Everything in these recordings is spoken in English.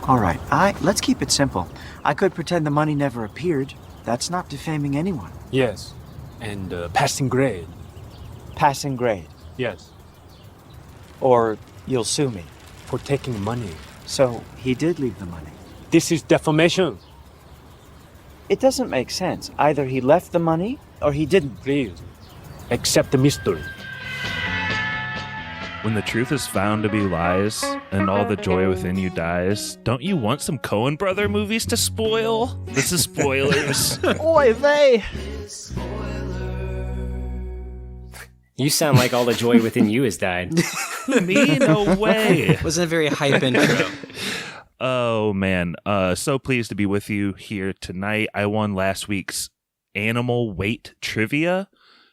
All right, let's keep it simple. I could pretend the money never appeared. That's not defaming anyone. Yes. And passing grade. Passing grade. Yes. Or you'll sue me. For taking money. So he did leave the money. This is defamation. It doesn't make sense. Either he left the money or he didn't. Please, accept the mystery. When the truth is found to be lies and all the joy within you dies, don't you want some Coen Brother movies to spoil? This is Spoilers. Oy vey! You sound like all the joy within you has died. Me? No way. Wasn't a very hype intro. Oh, man. So pleased to be with you here tonight. I won last week's animal weight trivia.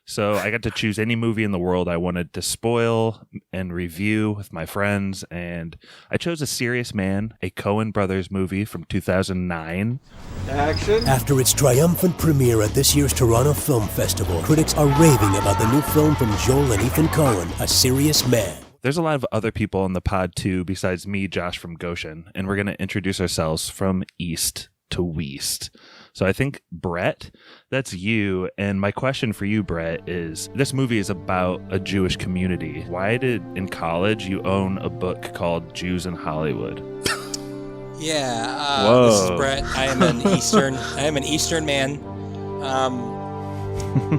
So I got to choose any movie in the world I wanted to spoil and review with my friends. And I chose A Serious Man, a Coen Brothers movie from 2009. Action. After its triumphant premiere at this year's Toronto Film Festival, critics are raving about the new film from Joel and Ethan Coen, A Serious Man. There's a lot of other people on the pod too, besides me, Josh from Goshen. And we're going to introduce ourselves from east to west. So I think, Brett, that's you. And my question for you, Brett, is this movie is about a Jewish community. Why did, in college, you own a book called Jews in Hollywood? Yeah, this is Brett. I am an Eastern man.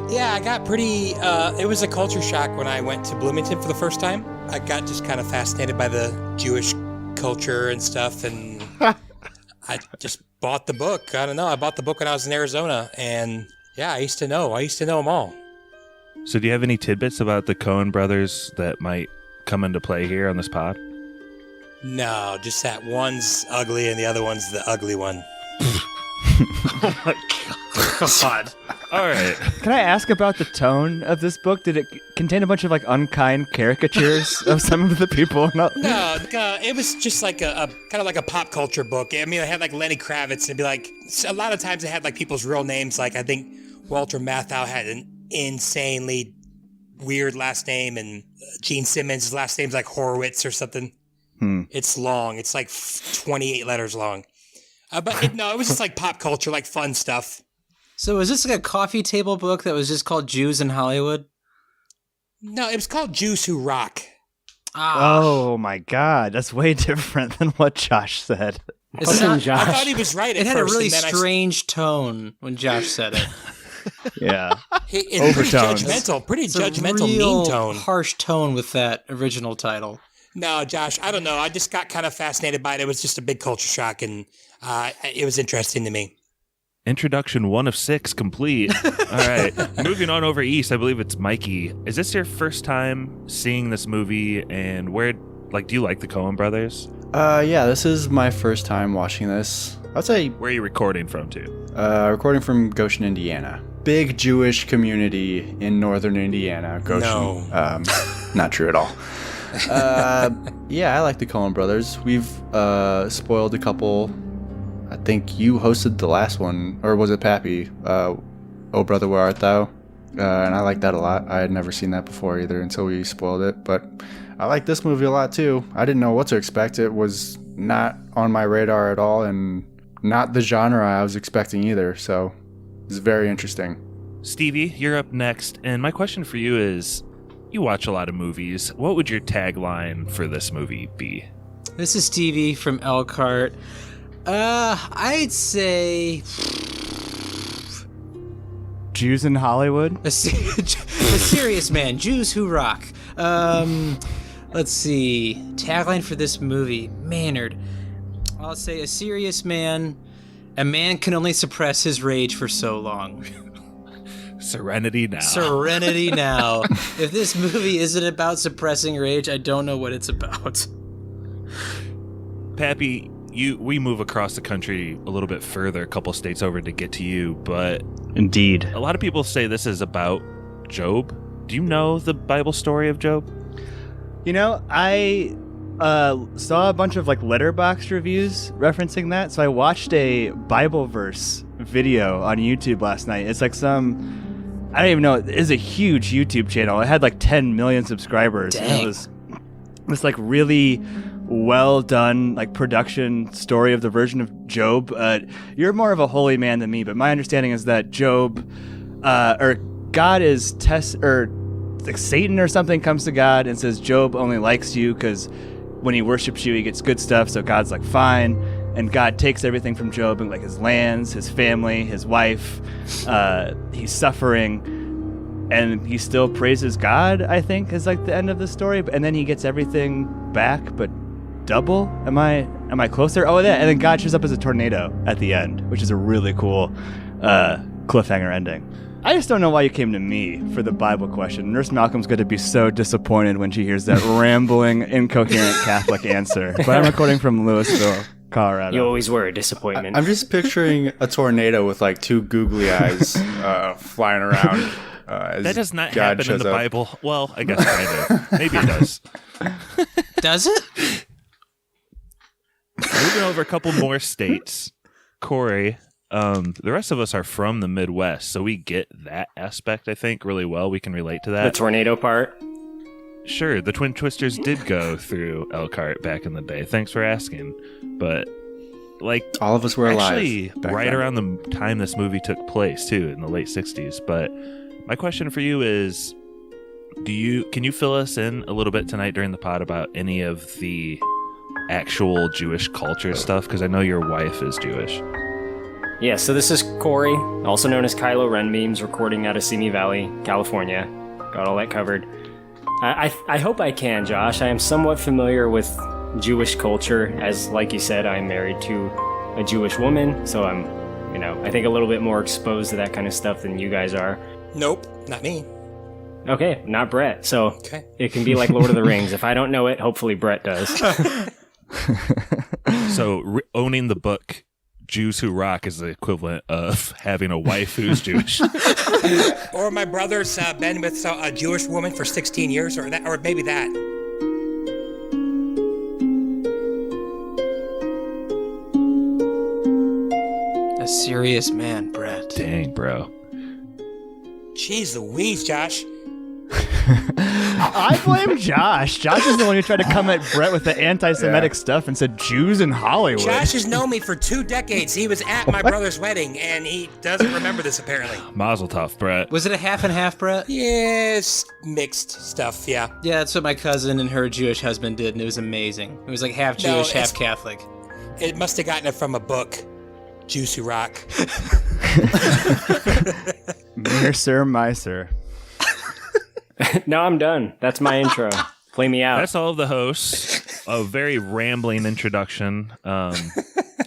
Yeah, I got pretty, it was a culture shock when I went to Bloomington for the first time. I got just kind of fascinated by the Jewish culture and stuff, and I just bought the book. I don't know. I bought the book when I was in Arizona, and yeah, I used to know them all. So do you have any tidbits about the Coen brothers that might come into play here on this pod? No, just that one's ugly and the other one's the ugly one. Oh my God. All right. Can I ask about the tone of this book? Did it contain a bunch of like unkind caricatures of some of the people? No, it was just like a kind of like a pop culture book. I mean, it had like Lenny Kravitz, and it'd be like a lot of times it had like people's real names. Like I think Walter Matthau had an insanely weird last name, and Gene Simmons' last name's like Horowitz or something. It's long. It's like 28 letters long. But it was just like pop culture, like fun stuff. So is this like a coffee table book that was just called Jews in Hollywood? No, it was called Jews Who Rock. Oh my God, that's way different than what Josh said. It's not, I thought he was right at it had first, a really and then strange tone when Josh said it. Yeah. It's Overtones. pretty It's judgmental, a real mean tone. harsh tone with that original title. No, Josh, I don't know. I just got kind of fascinated by it. It was just a big culture shock, and it was interesting to me. Introduction 1 of 6 complete. All right. Moving on over east, I believe it's Mikey. Is this your first time seeing this movie, and where, like, do you like the Coen brothers? Yeah, this is my first time watching this. I'd say... Where are you recording from, too? Recording from Goshen, Indiana. Big Jewish community in northern Indiana. Goshen. No. Not true at all. Yeah, I like the Coen brothers. We've spoiled a couple. I think you hosted the last one, or was it Pappy? Oh Brother, Where Art Thou? And I like that a lot. I had never seen that before either until we spoiled it. But I like this movie a lot too. I didn't know what to expect. It was not on my radar at all, and not the genre I was expecting either. So it's very interesting. Stevie, you're up next. And my question for you is, you watch a lot of movies. What would your tagline for this movie be? This is Stevie from Elkhart. I'd say Jews in Hollywood? a serious man. Jews who rock. Let's see. Tagline for this movie. Maynard. I'll say a serious man. A man can only suppress his rage for so long. Serenity now. Serenity now. If this movie isn't about suppressing rage, I don't know what it's about. Pappy, we move across the country a little bit further, a couple states over to get to you, but Indeed. a lot of people say this is about Job. Do you know the Bible story of Job? You know, I saw a bunch of like Letterboxd reviews referencing that, so I watched a Bible verse video on YouTube last night. It's like I don't even know, it's a huge YouTube channel. It had like 10 million subscribers. Dang. And it was this like really well done like production story of the version of Job. You're more of a holy man than me, but my understanding is that Job, or God is like Satan or something comes to God and says Job only likes you because when he worships you, he gets good stuff. So God's like, fine. And God takes everything from Job, and like his lands, his family, his wife. He's suffering, and he still praises God, I think, is like the end of the story. And then he gets everything back, but double. Am I closer? Oh, yeah. And then God shows up as a tornado at the end, which is a really cool cliffhanger ending. I just don't know why you came to me for the Bible question. Nurse Malcolm's going to be so disappointed when she hears that rambling, incoherent Catholic answer. But I'm recording from Louisville, Colorado. You always were a disappointment. I'm just picturing a tornado with like two googly eyes flying around. That does not God happen in the shows up. Bible. Well, I guess kind of. Maybe it does. Does it? Moving over a couple more states. Korey, the rest of us are from the Midwest, so we get that aspect, I think, really well. We can relate to that. The tornado part? Sure, the Twin Twisters did go through Elkhart back in the day. Thanks for asking. But, like, All of us were actually, alive. back right then. around the time this movie took place, too, in the late 60s. But my question for you is, can you fill us in a little bit tonight during the pod about any of the actual Jewish culture stuff? Because I know your wife is Jewish. Yeah, so this is Korey, also known as Kylo Ren Memes, recording out of Simi Valley, California. Got all that covered. I hope I can, Josh. I am somewhat familiar with Jewish culture, as, like you said, I'm married to a Jewish woman, so I'm, I think a little bit more exposed to that kind of stuff than you guys are. Nope, not me. Okay, not Brett, so Okay. it can be like Lord of the Rings. If I don't know it, hopefully Brett does. So owning the book Jews Who Rock is the equivalent of having a wife who's Jewish. Or my brother's been with a Jewish woman for 16 years, or maybe that. A serious man, Brett. Dang, bro. Jeez Louise, Josh. I blame Josh. Josh is the one who tried to come at Brett with the anti-Semitic stuff and said Jews in Hollywood. Josh has known me for 2 decades. He was at my brother's wedding, and he doesn't remember this, apparently. Mazel tov, Brett. Was it a half and half, Brett? Yes, mixed stuff, yeah. Yeah, that's what my cousin and her Jewish husband did, and it was amazing. It was like half No, Jewish, half Catholic. It must have gotten it from a book, Jews Who Rock. Mere sir, my sir. No, I'm done. That's my intro. Play me out. That's all of the hosts. A very rambling introduction. I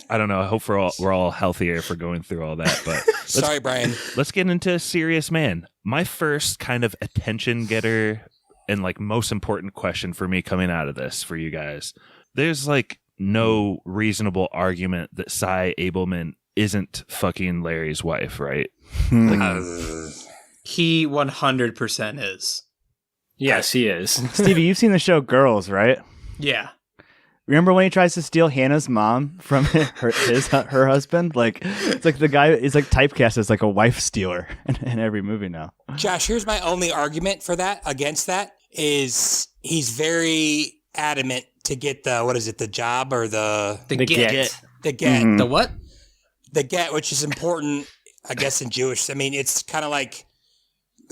don't know. I hope we're all healthier for going through all that. But Sorry, Brian. let's get into Serious Man. My first kind of attention getter and like most important question for me coming out of this for you guys. There's like no reasonable argument that Cy Abelman isn't fucking Larry's wife, right? He 100% is. Yes, he is. Stevie, you've seen the show Girls, right? Yeah. Remember when he tries to steal Hannah's mom from her husband? Like, it's like the guy is like typecast as like a wife stealer in every movie now. Josh, here's my only argument for that, against that, is he's very adamant to get the job or the get. The get. Mhm. The what? The get, which is important, I guess, in Jewish. I mean, it's kind of like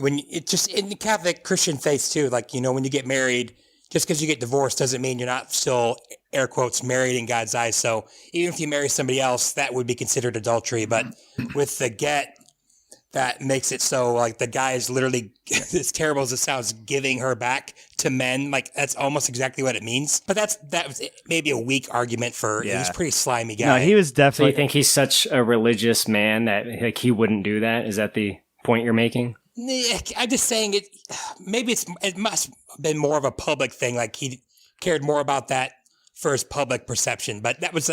it just in the Catholic Christian faith too. Like, when you get married, just because you get divorced doesn't mean you're not still, air quotes, married in God's eyes. So even if you marry somebody else, that would be considered adultery. But with the get, that makes it so like the guy is literally, as terrible as it sounds, giving her back to men. Like that's almost exactly what it means. But that was maybe a weak argument for. He was a pretty slimy guy. No, he was So you definitely. think he's such a religious man that like he wouldn't do that? Is that the point you're making? I'm just saying it. Maybe it must have been more of a public thing. Like he cared more about that for his public perception. But that was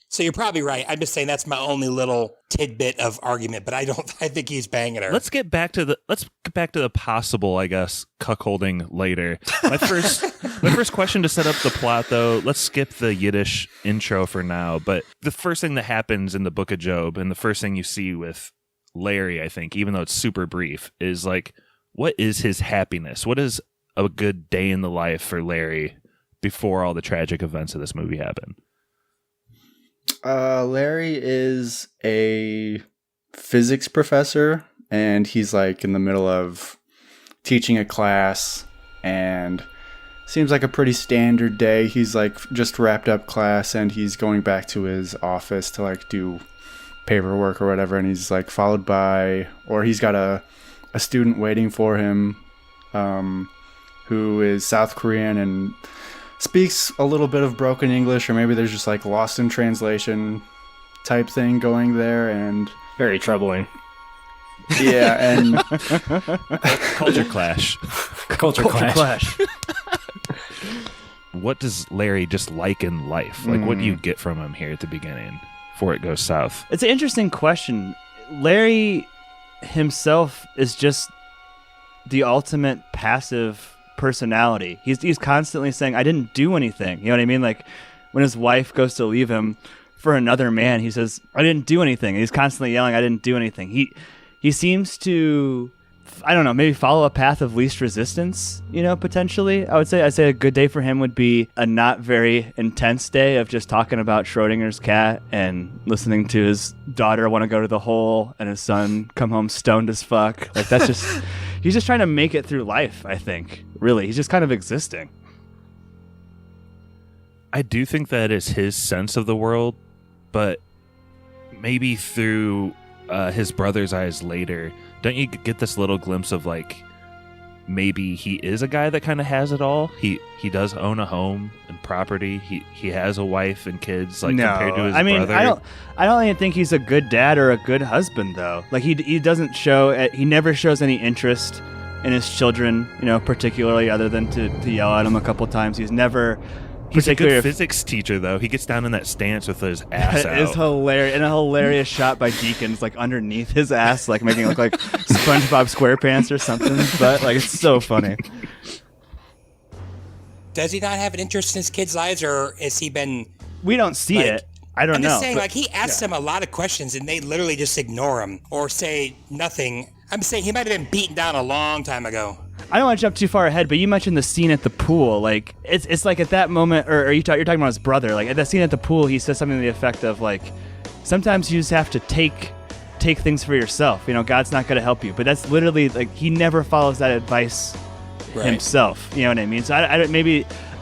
so you're probably right. I'm just saying that's my only little tidbit of argument. But I think he's banging her. Let's get back to the possible, I guess, cuckolding later. My first question to set up the plot, though. Let's skip the Yiddish intro for now. But the first thing that happens in the Book of Job, and the first thing you see with Larry, I think, even though it's super brief, is like, what is his happiness? What is a good day in the life for Larry before all the tragic events of this movie happen? Larry is a physics professor, and he's like in the middle of teaching a class, and seems like a pretty standard day. He's like just wrapped up class, and he's going back to his office to like do paperwork or whatever, and he's like followed by, or he's got a student waiting for him, who is South Korean and speaks a little bit of broken English, or maybe there's just like lost in translation type thing going there, and Very troubling. yeah, and Culture clash. Culture clash. What does Larry just like in life? Like, what do you get from him here at the beginning before it goes south? It's an interesting question. Larry himself is just the ultimate passive personality. He's constantly saying, I didn't do anything. You know what I mean? Like when his wife goes to leave him for another man, he says, I didn't do anything. And he's constantly yelling, I didn't do anything. He seems to, I don't know, maybe follow a path of least resistance, you know, potentially. I'd say a good day for him would be a not very intense day of just talking about Schrodinger's cat and listening to his daughter want to go to the hole and his son come home stoned as fuck. Like that's just, he's just trying to make it through life, I think. Really, he's just kind of existing. I do think that is his sense of the world, but maybe through his brother's eyes later, don't you get this little glimpse of like maybe he is a guy that kind of has it all? He does own a home and property. He has a wife and kids. Like compared to his brother. I don't even think he's a good dad or a good husband though. Like he doesn't show. He never shows any interest in his children, you know, particularly other than to yell at him a couple times. He's never. He's a good physics teacher, though. He gets down in that stance with his ass out. It's hilarious. And a hilarious shot by Deakins, like, underneath his ass, like, making it look like SpongeBob SquarePants or something. But, like, it's so funny. Does he not have an interest in his kids' lives, or has he been... We don't see it. I don't know. I'm just saying, like, he asks them a lot of questions, and they literally just ignore him or say nothing. I'm saying he might have been beaten down a long time ago. I don't want to jump too far ahead, but you mentioned the scene at the pool. Like, it's like at that moment, or you're talking about his brother. Like, at that scene at the pool, he says something to the effect of, like, sometimes you just have to take things for yourself. You know, God's not going to help you. But that's literally, like, he never follows that advice himself. You know what I mean? So I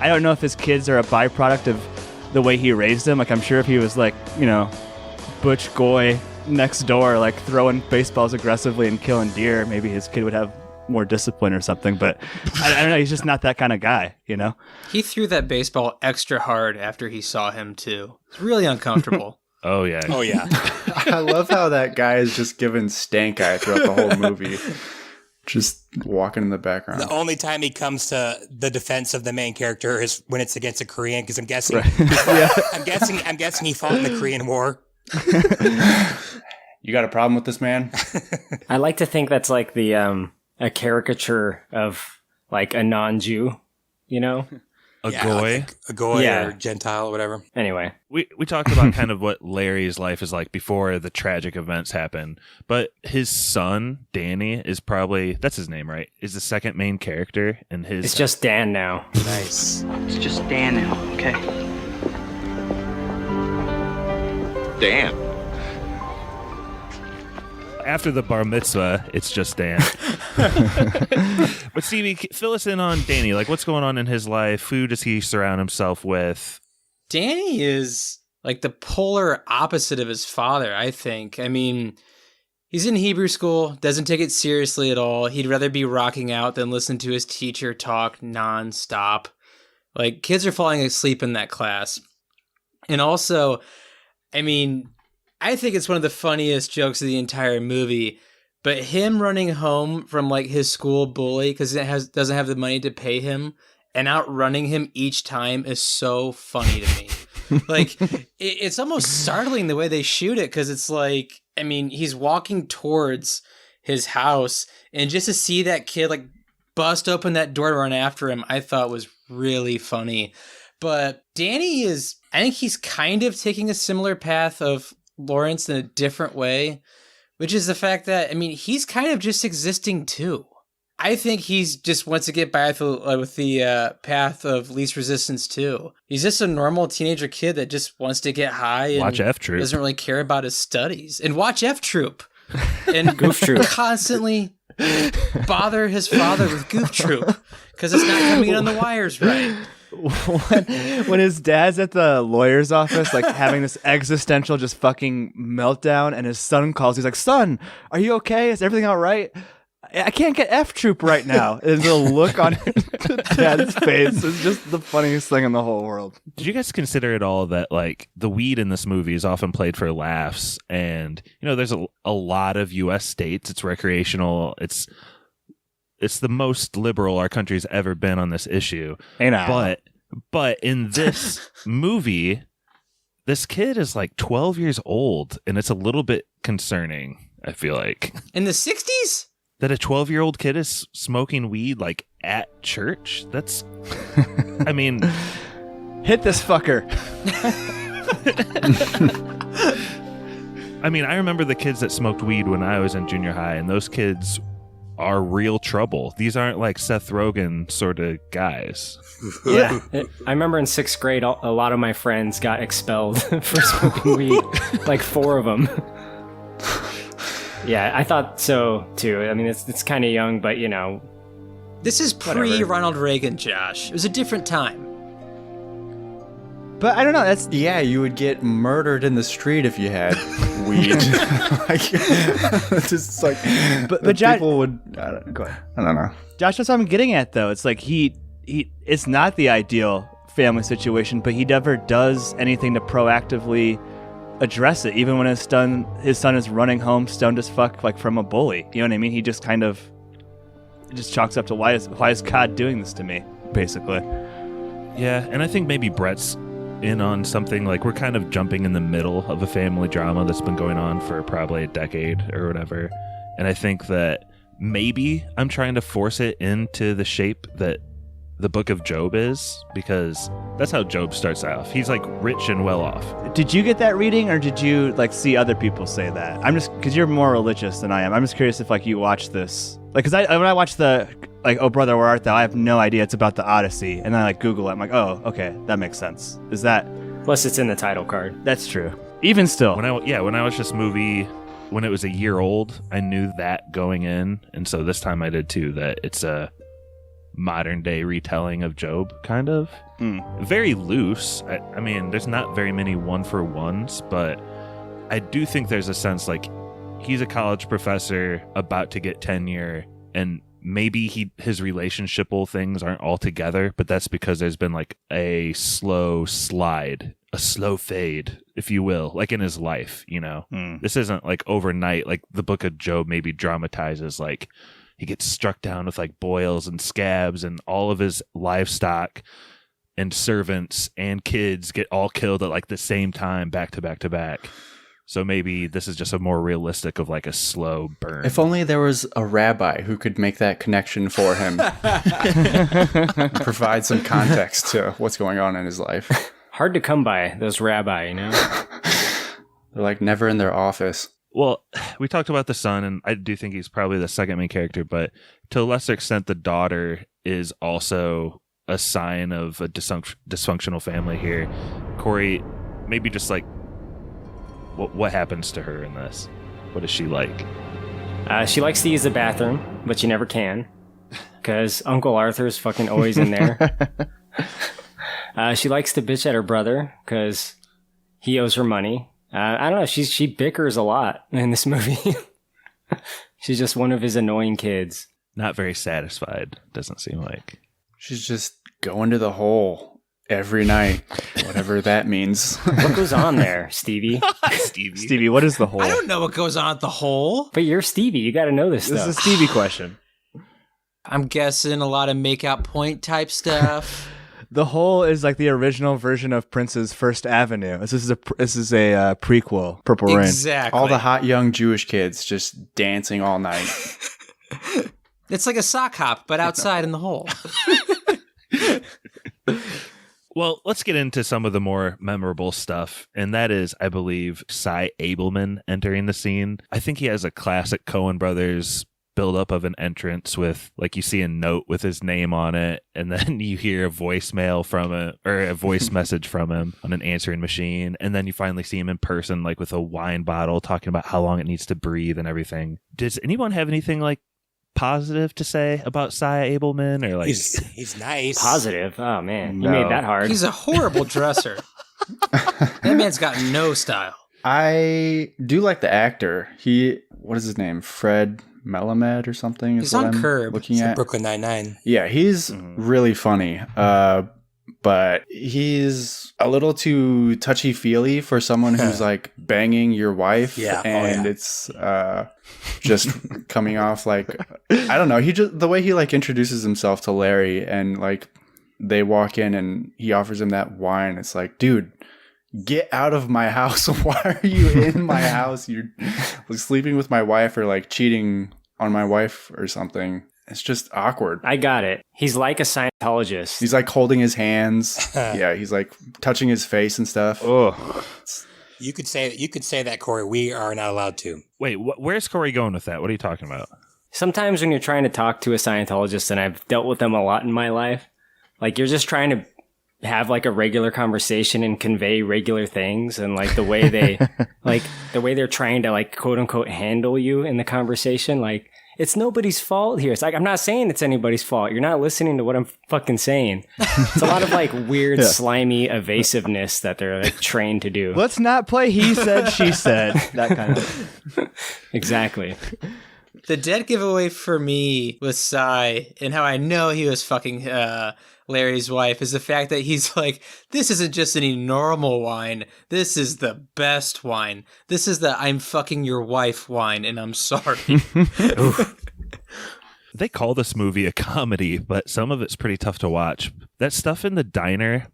don't know if his kids are a byproduct of the way he raised them. Like, I'm sure if he was, like, you know, butch goy next door, like, throwing baseballs aggressively and killing deer, maybe his kid would have more discipline or something, but I don't know, he's just not that kind of guy, you know? He threw that baseball extra hard after he saw him too. It's really uncomfortable. Oh yeah. I love how that guy is just given stank eye throughout the whole movie, just walking in the background. The only time he comes to the defense of the main character is when it's against a Korean, because I'm guessing I'm guessing he fought in the Korean War. You got a problem with this man? I like to think that's like the a caricature of like a non-Jew, you know? A goy? Like a goy or Gentile or whatever. Anyway. We talked about kind of what Larry's life is like before the tragic events happen, but his son, Danny, is probably, that's his name, right? Is the second main character in his... It's just Dan now. Nice. It's just Dan now, okay? Dan. After the bar mitzvah, it's just Dan. But Stevie, fill us in on Danny. Like, what's going on in his life? Who does he surround himself with? Danny is like the polar opposite of his father, I think. I mean, he's in Hebrew school, doesn't take it seriously at all. He'd rather be rocking out than listen to his teacher talk nonstop. Like, kids are falling asleep in that class. And also, I mean, I think it's one of the funniest jokes of the entire movie, but him running home from like his school bully because it doesn't have the money to pay him and outrunning him each time is so funny to me. Like, it's almost startling the way they shoot it, because it's like, I mean, he's walking towards his house, and just to see that kid like bust open that door to run after him, I thought was really funny. But Danny is, I think he's kind of taking a similar path of Lawrence in a different way, which is the fact that, I mean, he's kind of just existing too. I think he's just wants to get by with the path of least resistance too. He's just a normal teenager kid that just wants to get high and Watch F Troop. doesn't really care about his studies. And watch F Troop. And Goof Troop. Constantly bother his father with Goof Troop because it's not coming in on the wires right. when his dad's at the lawyer's office, like having this existential just fucking meltdown, and his son calls, he's like, "Son, are you okay? Is everything all right? I can't get F Troop right now." And the look on the dad's face is just the funniest thing in the whole world. Did you guys consider at all that like the weed in this movie is often played for laughs, and there's a lot of U.S. states it's recreational. It's the most liberal our country's ever been on this issue. Hey now. But in this movie, this kid is like 12 years old, and it's a little bit concerning, I feel like. In the 60s? That a 12-year-old kid is smoking weed like at church? That's I mean, hit this fucker. I mean, I remember the kids that smoked weed when I was in junior high, and those kids are real trouble. These aren't like Seth Rogen sort of guys. Yeah. I remember in 6th grade, a lot of my friends got expelled for smoking weed. Like 4 of them. Yeah, I thought so too. I mean, it's kind of young, but This is pre-Ronald Reagan, Josh. It was a different time. But I don't know. That's you would get murdered in the street if you had weed. Just like, but Josh, people would. Go ahead. I don't know. Josh, that's what I'm getting at, though. It's like he. It's not the ideal family situation, but he never does anything to proactively address it. Even when his son is running home stoned as fuck, like from a bully. You know what I mean? He just kind of just chalks up to why is God doing this to me, basically. Yeah, and I think maybe Brett's in on something. Like, we're kind of jumping in the middle of a family drama that's been going on for probably a decade or whatever. And I think that maybe I'm trying to force it into the shape that the book of Job is, because that's how Job starts off. He's like rich and well off. Did you get that reading, or did you like see other people say that? I'm just, because you're more religious than I am. I'm just curious if like you watch this, like, because when I watch the like Oh Brother Where Art Thou, I have no idea it's about the Odyssey, and then I like Google it. I'm like, oh, okay, that makes sense. Is that? Plus, it's in the title card. That's true. Even still, when I watched this movie when it was a year old, I knew that going in, and so this time I did too. That it's a modern day retelling of Job, kind of. Very loose. I mean, there's not very many one-for-ones, but I do think there's a sense like he's a college professor about to get tenure, and maybe his relationship-able things aren't all together, but that's because there's been like a slow slide, a slow fade, if you will, like in his life, This isn't like overnight, like the book of Job maybe dramatizes like he gets struck down with like boils and scabs, and all of his livestock and servants and kids get all killed at like the same time, back to back to back. So maybe this is just a more realistic of like a slow burn. If only there was a rabbi who could make that connection for him. Provide some context to what's going on in his life. Hard to come by, those rabbi, They're like never in their office. Well, we talked about the son, and I do think he's probably the second main character, but to a lesser extent, the daughter is also a sign of a dysfunctional family here. Korey, maybe just like, what happens to her in this? What is she like? She likes to use the bathroom, but she never can, because Uncle Arthur's fucking always in there. She likes to bitch at her brother, because he owes her money. I don't know. She bickers a lot in this movie. She's just one of his annoying kids. Not very satisfied, doesn't seem like. She's just going to the hole every night, whatever that means. What goes on there, Stevie? Stevie, what is the hole? I don't know what goes on at the hole. But you're Stevie. You got to know this stuff. This is a Stevie question. I'm guessing a lot of make-out point type stuff. The Hole is like the original version of Prince's First Avenue. This is a prequel, Purple Rain. Exactly. All the hot young Jewish kids just dancing all night. It's like a sock hop, but outside in the hole. Well, let's get into some of the more memorable stuff, and that is, I believe, Cy Abelman entering the scene. I think he has a classic Coen Brothers buildup of an entrance with, like, you see a note with his name on it, and then you hear a voicemail from it, or a voice message from him on an answering machine, and then you finally see him in person, like with a wine bottle, talking about how long it needs to breathe and everything. Does anyone have anything like positive to say about Cy Abelman, or like he's nice? Positive? Oh man, No. you made that hard. He's a horrible dresser. That man's got no style. I do like the actor. What is his name? Fred Melamed or something? He's on Curb. Looking at Brooklyn Nine-Nine. Yeah, he's really funny. But he's a little too touchy-feely for someone who's like banging your wife. Yeah. And it's just coming off like, I don't know. The way he like introduces himself to Larry, and like they walk in and he offers him that wine. It's like, dude, get out of my house. Why are you in my house? You're sleeping with my wife, or like cheating on my wife or something. It's just awkward. I got it. He's like a Scientologist. He's like holding his hands. Yeah, he's like touching his face and stuff. Oh, You could say that, Corey. We are not allowed to. wait, where's Korey going with that? What are you talking about? Sometimes when you're trying to talk to a Scientologist, and I've dealt with them a lot in my life, like you're just trying to have like a regular conversation and convey regular things, and like the way they they're trying to like quote unquote handle you in the conversation, like it's nobody's fault here. It's like, I'm not saying it's anybody's fault. You're not listening to what I'm fucking saying. It's a lot of like weird, slimy evasiveness that they're like trained to do. Let's not play he said, she said. That kind of. Exactly. The dead giveaway for me with Cy, and how I know he was fucking Larry's wife, is the fact that he's like, this isn't just any normal wine. This is the best wine. This is the I'm fucking your wife wine, and I'm sorry. They call this movie a comedy, but some of it's pretty tough to watch. That stuff in the diner,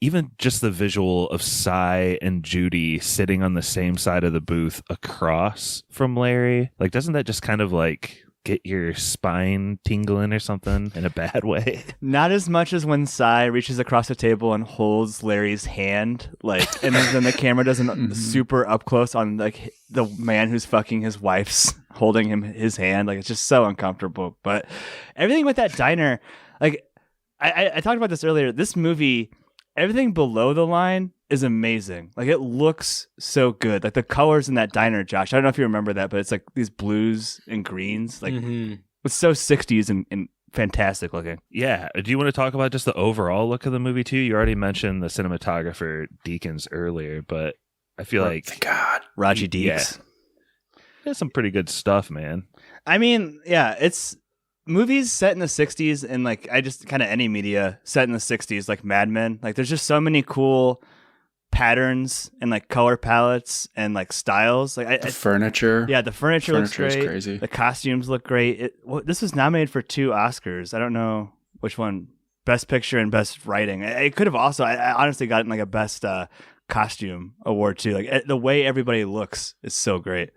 even just the visual of Cy and Judy sitting on the same side of the booth across from Larry, like, doesn't that just kind of like get your spine tingling or something in a bad way? Not as much as when Cy reaches across the table and holds Larry's hand, like, and then the camera doesn't super up close on like the man who's fucking his wife's holding his hand. Like, it's just so uncomfortable. But everything with that diner, like, I talked about this earlier. This movie, everything below the line is amazing. Like, it looks so good. Like, the colors in that diner, Josh, I don't know if you remember that, but it's like these blues and greens. Like, it's so 60s and fantastic looking. Yeah. Do you want to talk about just the overall look of the movie too? You already mentioned the cinematographer Deakins earlier, but I feel like Raji Deeks. There's some pretty good stuff, man. I mean, yeah, it's movies set in the 60s, and like I just kind of any media set in the 60s, like Mad Men. Like, there's just so many cool patterns and like color palettes and like styles. Like the furniture. Yeah, the furniture looks Furniture's great. crazy. The costumes look great. This was nominated for 2 Oscars. I don't know which one. Best Picture and Best Writing. It could have also. I honestly gotten like a Best Costume award too. Like, the way everybody looks is so great.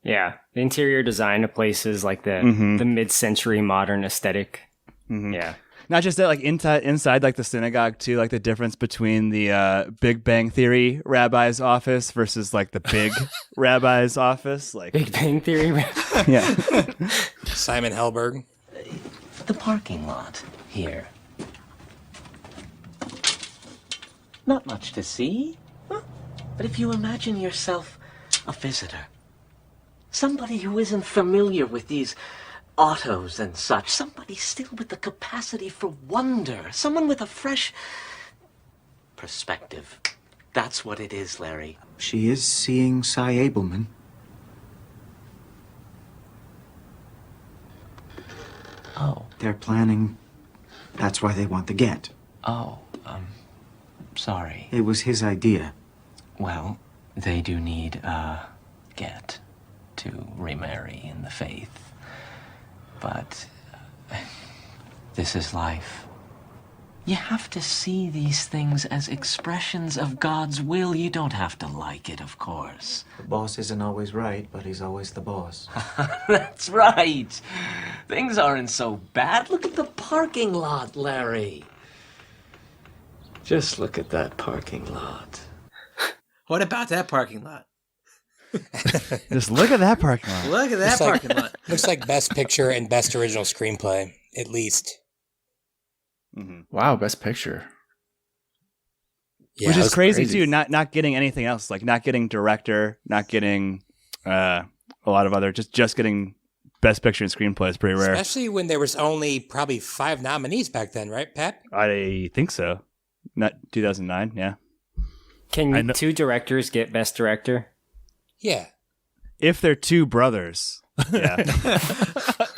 Yeah, the interior design of places, like the mid-century modern aesthetic. Yeah. Not just that, like inside like the synagogue too, like the difference between the Big Bang Theory rabbi's office versus like the big rabbi's office. Like Big Bang Theory. Yeah. Simon Helberg. The parking lot here. Not much to see, huh? But if you imagine yourself a visitor, somebody who isn't familiar with these autos and such, somebody still with the capacity for wonder, someone with a fresh perspective. That's what it is, Larry. She is seeing Cy Abelman. Oh. They're planning. That's why they want the get. Oh, sorry. It was his idea. Well, they do need a get to remarry in the faith. But this is life. You have to see these things as expressions of God's will. You don't have to like it, of course. The boss isn't always right, but he's always the boss. That's right. Things aren't so bad. Look at the parking lot, Larry. Just look at that parking lot. What about that parking lot? Just look at that parking lot. Look at that parking lot. Looks like Best Picture and Best Original Screenplay, at least. Wow, Best Picture. Yeah, Which is that's crazy too. Not getting anything else, like not getting director, not getting a lot of other, just getting Best Picture and Screenplay is pretty rare. Especially when there was only probably 5 nominees back then, right, Pat? I think so. Not 2009. Yeah. Can 2 directors get Best Director? Yeah. If they're 2 brothers. Yeah.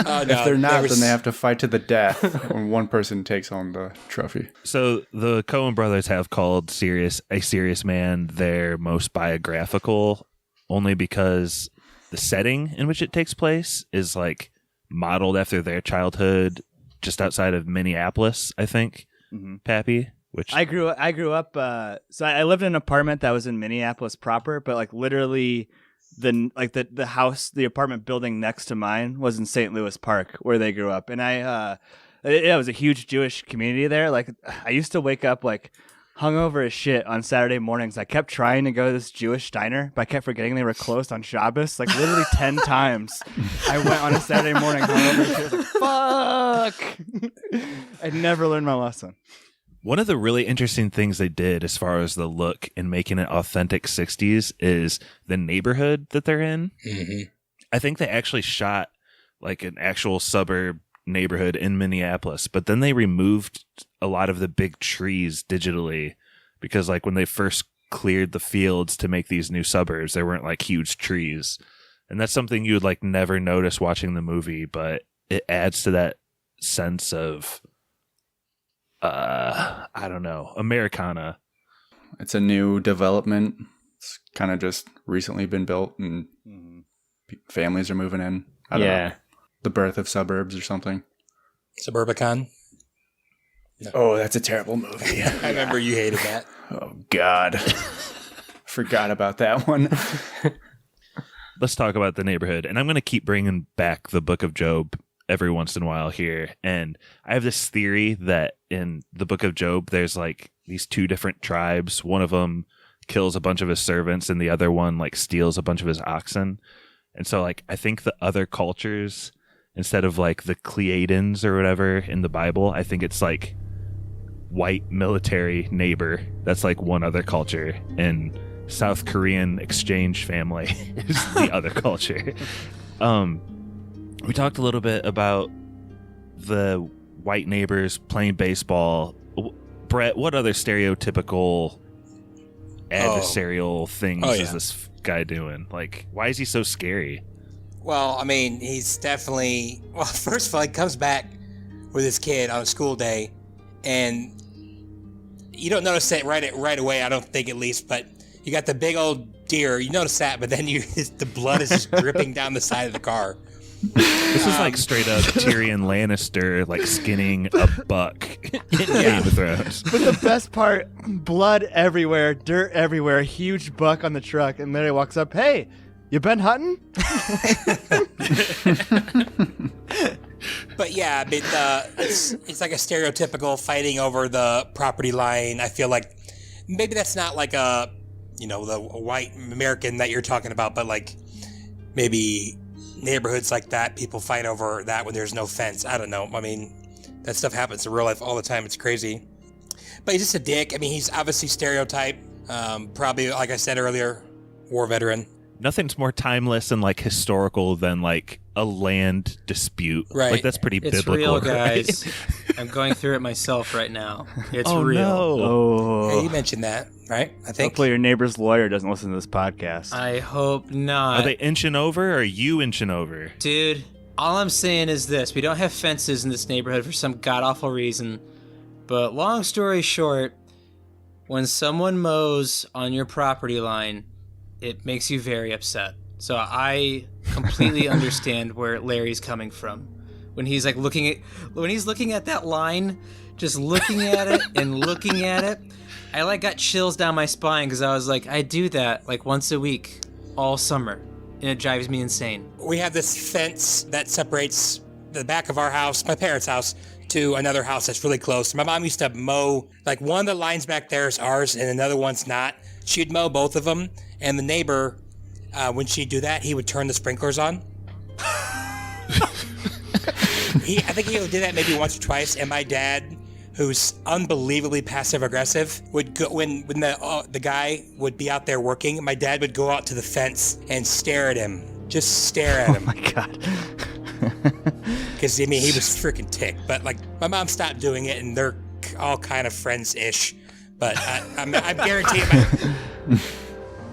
Oh, no, If they're not, then they have to fight to the death when one person takes home the trophy. So the Coen Brothers have called A Serious Man their most biographical, only because the setting in which it takes place is like modeled after their childhood, just outside of Minneapolis, I think. Pappy, which I grew up. So I lived in an apartment that was in Minneapolis proper, but like literally, the house, the apartment building next to mine was in St. Louis Park, where they grew up, and it was a huge Jewish community there. Like I used to wake up like hungover as shit on Saturday mornings. I kept trying to go to this Jewish diner, but I kept forgetting they were closed on Shabbos. Like literally 10 times I went on a Saturday morning hungover. I was like, fuck! I never learned my lesson. one of the really interesting things they did as far as the look and making it authentic 60s is the neighborhood that they're in. Mm-hmm. I think they actually shot like an actual suburb neighborhood in Minneapolis, but then they removed a lot of the big trees digitally because like when they first cleared the fields to make these new suburbs, there weren't like huge trees. And that's something you would like never notice watching the movie, but it adds to that sense of I don't know, Americana. It's a new development. It's kind of just recently been built and families are moving in. I don't know. The birth of suburbs or something. Suburbicon? No. Oh, that's a terrible movie. I remember you hated that. Oh, God. Forgot about that one. Let's talk about the neighborhood. And I'm going to keep bringing back the Book of Job every once in a while here. And I have this theory that in the Book of Job, there's like these 2 different tribes. One of them kills a bunch of his servants and the other one like steals a bunch of his oxen. And so like I think the other cultures, instead of like the Cleadans or whatever in the Bible, I think it's like white military neighbor. That's like one other culture. And South Korean exchange family is the other culture. We talked a little bit about the white neighbors playing baseball. Brett, what other stereotypical adversarial things is this guy doing? Like, why is he so scary? Well, I mean, he's definitely... Well, first of all, he comes back with his kid on a school day, and you don't notice it right away, I don't think, at least, but you got the big old deer. You notice that, but then the blood is just dripping down the side of the car. This is like straight up Tyrion Lannister, like skinning a buck in Game of Thrones. But the best part, blood everywhere, dirt everywhere, huge buck on the truck, and then he walks up, hey, you been hunting? But yeah, I mean, it's like a stereotypical fighting over the property line. I feel like maybe that's not like the white American that you're talking about, but like maybe neighborhoods like that, people fight over that when there's no fence. I don't know. I mean, that stuff happens in real life all the time. It's crazy. But he's just a dick. I mean, he's obviously stereotyped. Probably, like I said earlier, war veteran. Nothing's more timeless and like historical than like a land dispute. Right. Like that's pretty It's biblical. real, right? guys. I'm going through it myself right now. It's Oh, real. no. Oh. Yeah, you mentioned that, right? I think. Hopefully your neighbor's lawyer doesn't listen to this podcast. I hope not. Are they inching over or are you inching over? Dude, all I'm saying is this. We don't have fences in this neighborhood for some god-awful reason. But long story short, when someone mows on your property line, it makes you very upset. So I completely understand where Larry's coming from. When he's like looking at that line, just looking at it and looking at it, I like got chills down my spine because I was like, I do that like once a week, all summer, and it drives me insane. We have this fence that separates the back of our house, my parents' house, to another house that's really close. My mom used to mow, like one of the lines back there is ours and another one's not. She'd mow both of them, and the neighbor when she'd do that, he would turn the sprinklers on. I think he only did that maybe once or twice, and my dad, who's unbelievably passive aggressive, would go when the guy would be out there working. My dad would go out to the fence and stare at him, just stare at him. Oh my god! Because he was freaking ticked. But like my mom stopped doing it, and they're all kind of friends-ish. But I'm guaranteeing.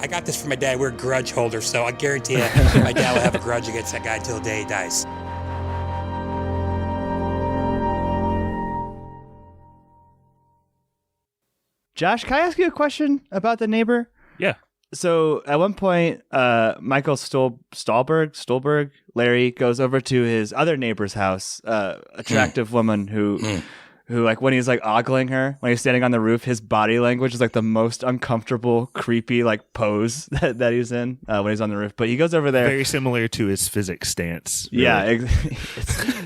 I got this from my dad. We're grudge holders, so I guarantee you, my dad will have a grudge against that guy till the day he dies. Josh, can I ask you a question about the neighbor? Yeah. So at one point, Michael Stuhlbarg, Larry, goes over to his other neighbor's house, attractive woman who like when he's like ogling her, when he's standing on the roof, his body language is like the most uncomfortable, creepy like pose that he's in when he's on the roof. But he goes over there. Very similar to his physics stance. Really. Yeah.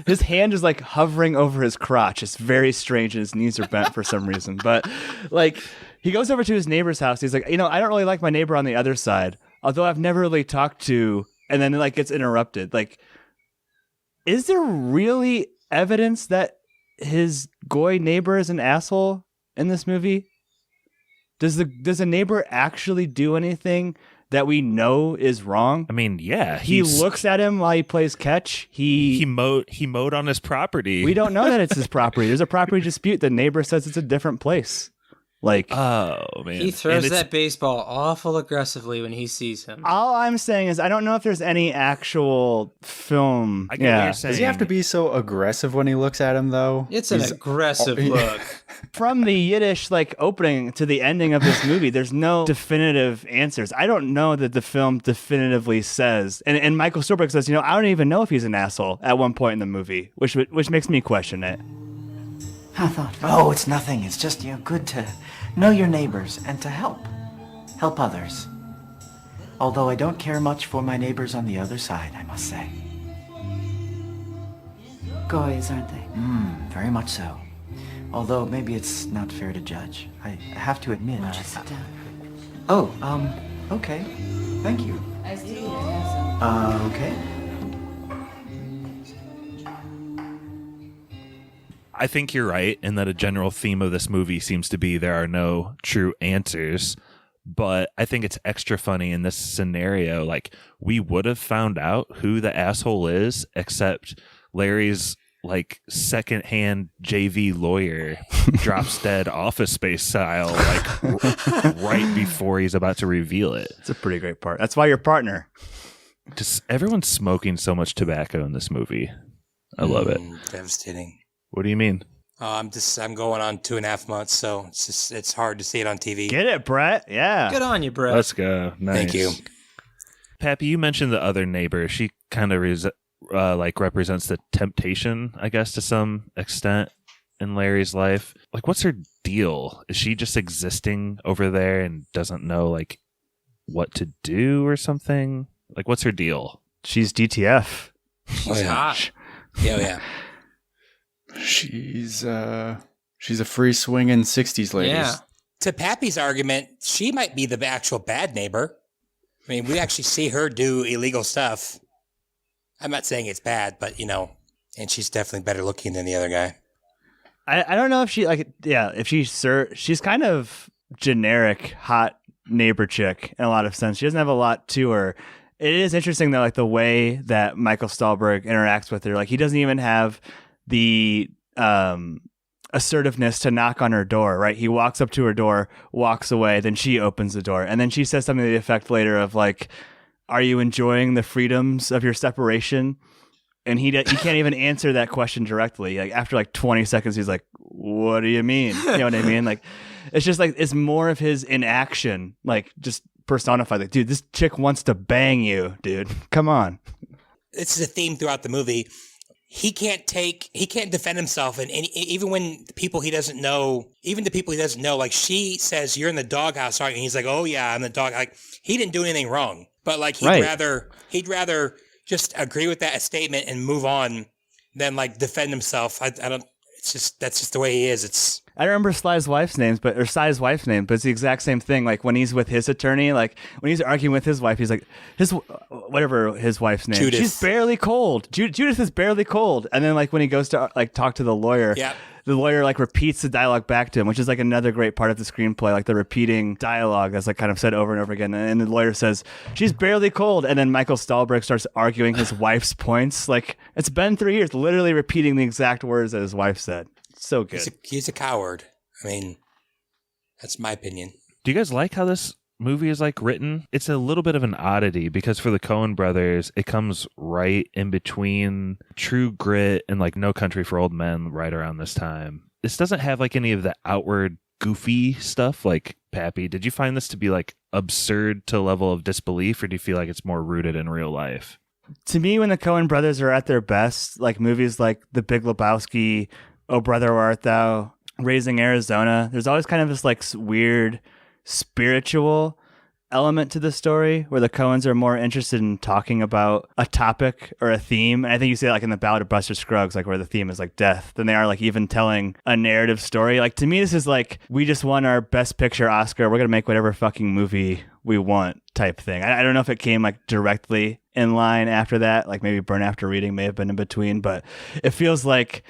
His hand is like hovering over his crotch. It's very strange, and his knees are bent for some reason. But like he goes over to his neighbor's house. He's like, I don't really like my neighbor on the other side, although I've never really talked to, and then it like gets interrupted. Like, is there really evidence that his goy neighbor is an asshole in this movie? Does the neighbor actually do anything that we know is wrong? I mean, yeah, he looks at him while he plays catch. He mowed on his property. We don't know that it's his property. There's a property dispute. The neighbor says it's a different place. Like, oh man, he throws that baseball awful aggressively when he sees him. All I'm saying is I don't know if there's any actual film. I get what you're saying. Does he have to be so aggressive when he looks at him, though? It's an aggressive look. From the Yiddish like opening to the ending of this movie, there's no definitive answers. I don't know that the film definitively says. And Michael Stuhlbarg says, I don't even know if he's an asshole at one point in the movie, which makes me question it. I thought, it's nothing. It's just, good to know your neighbors and to help others. Although I don't care much for my neighbors on the other side, I must say. Goys, aren't they? Very much so. Although maybe it's not fair to judge. I have to admit. Why don't you sit down? Okay. Thank you. Okay. I think you're right in that a general theme of this movie seems to be there are no true answers, but I think it's extra funny in this scenario. Like, we would have found out who the asshole is, except Larry's like secondhand JV lawyer drops dead Office Space style, like right before he's about to reveal it. It's a pretty great part. That's why you're partner. Just everyone's smoking so much tobacco in this movie. I love it. Devastating. What do you mean? I'm going on 2.5 months, so it's hard to see it on TV. Get it, Brett? Yeah. Good on you, Brett. Let's go. Nice. Thank you. Pappy, you mentioned the other neighbor. She kind of represents the temptation, I guess, to some extent in Larry's life. Like, what's her deal? Is she just existing over there and doesn't know like what to do or something? Like, what's her deal? She's DTF. She's hot. Yeah. She's a free swinging 60s lady. Yeah. To Pappy's argument, she might be the actual bad neighbor. I mean, we actually see her do illegal stuff. I'm not saying it's bad, but and she's definitely better looking than the other guy. I don't know if she she's kind of generic hot neighbor chick in a lot of sense. She doesn't have a lot to her. It is interesting though, like the way that Michael Stuhlbarg interacts with her. Like, he doesn't even have the assertiveness to knock on her door, right? He walks up to her door, walks away, then she opens the door, and then she says something to the effect later of like, "Are you enjoying the freedoms of your separation?" And he can't even answer that question directly. Like, after like 20 seconds, he's like, "What do you mean?" You know what I mean? Like, it's just like it's more of his inaction, like just personified. Like, dude, this chick wants to bang you, dude. Come on. This is a theme throughout the movie. He can't defend himself, and even when the people he doesn't know, like she says, "You're in the doghouse, aren't you?" And he's like, "Oh yeah, I'm the dog." Like, he didn't do anything wrong, but like he'd rather just agree with that statement and move on than like defend himself. I don't. That's just the way he is. I don't remember Sly's wife's name, but it's the exact same thing. Like when he's with his attorney, like when he's arguing with his wife, he's like, whatever his wife's name, Judith. she's barely cold. Judith is barely cold. And then like when he goes to like talk to the lawyer, the lawyer like repeats the dialogue back to him, which is like another great part of the screenplay, like the repeating dialogue that's like kind of said over and over again. And the lawyer says, she's barely cold. And then Michael Stuhlbarg starts arguing his wife's points. Like it's been 3 years, literally repeating the exact words that his wife said. So good. He's a coward. I mean, that's my opinion. Do you guys like how this movie is like written? It's a little bit of an oddity because for the Coen brothers, it comes right in between True Grit and like No Country for Old Men right around this time. This doesn't have like any of the outward goofy stuff like Pappy. Did you find this to be like absurd to a level of disbelief, or do you feel like it's more rooted in real life? To me, when the Coen brothers are at their best, like movies like The Big Lebowski, Oh Brother, Where Art Thou, Raising Arizona, there's always kind of this like weird spiritual element to the story where the Coens are more interested in talking about a topic or a theme. And I think you see it like in The Ballad of Buster Scruggs, like where the theme is like death, than they are like even telling a narrative story. Like to me, this is like, we just won our Best Picture Oscar, we're going to make whatever fucking movie we want type thing. I don't know if it came like directly in line after that, like maybe Burn After Reading may have been in between, but it feels like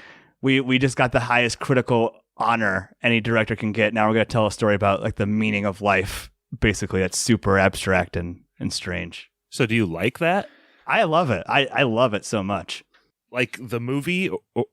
we just got the highest critical honor any director can get. Now we're going to tell a story about like the meaning of life. Basically, that's super abstract and strange. So do you like that? I love it. I love it so much. Like the movie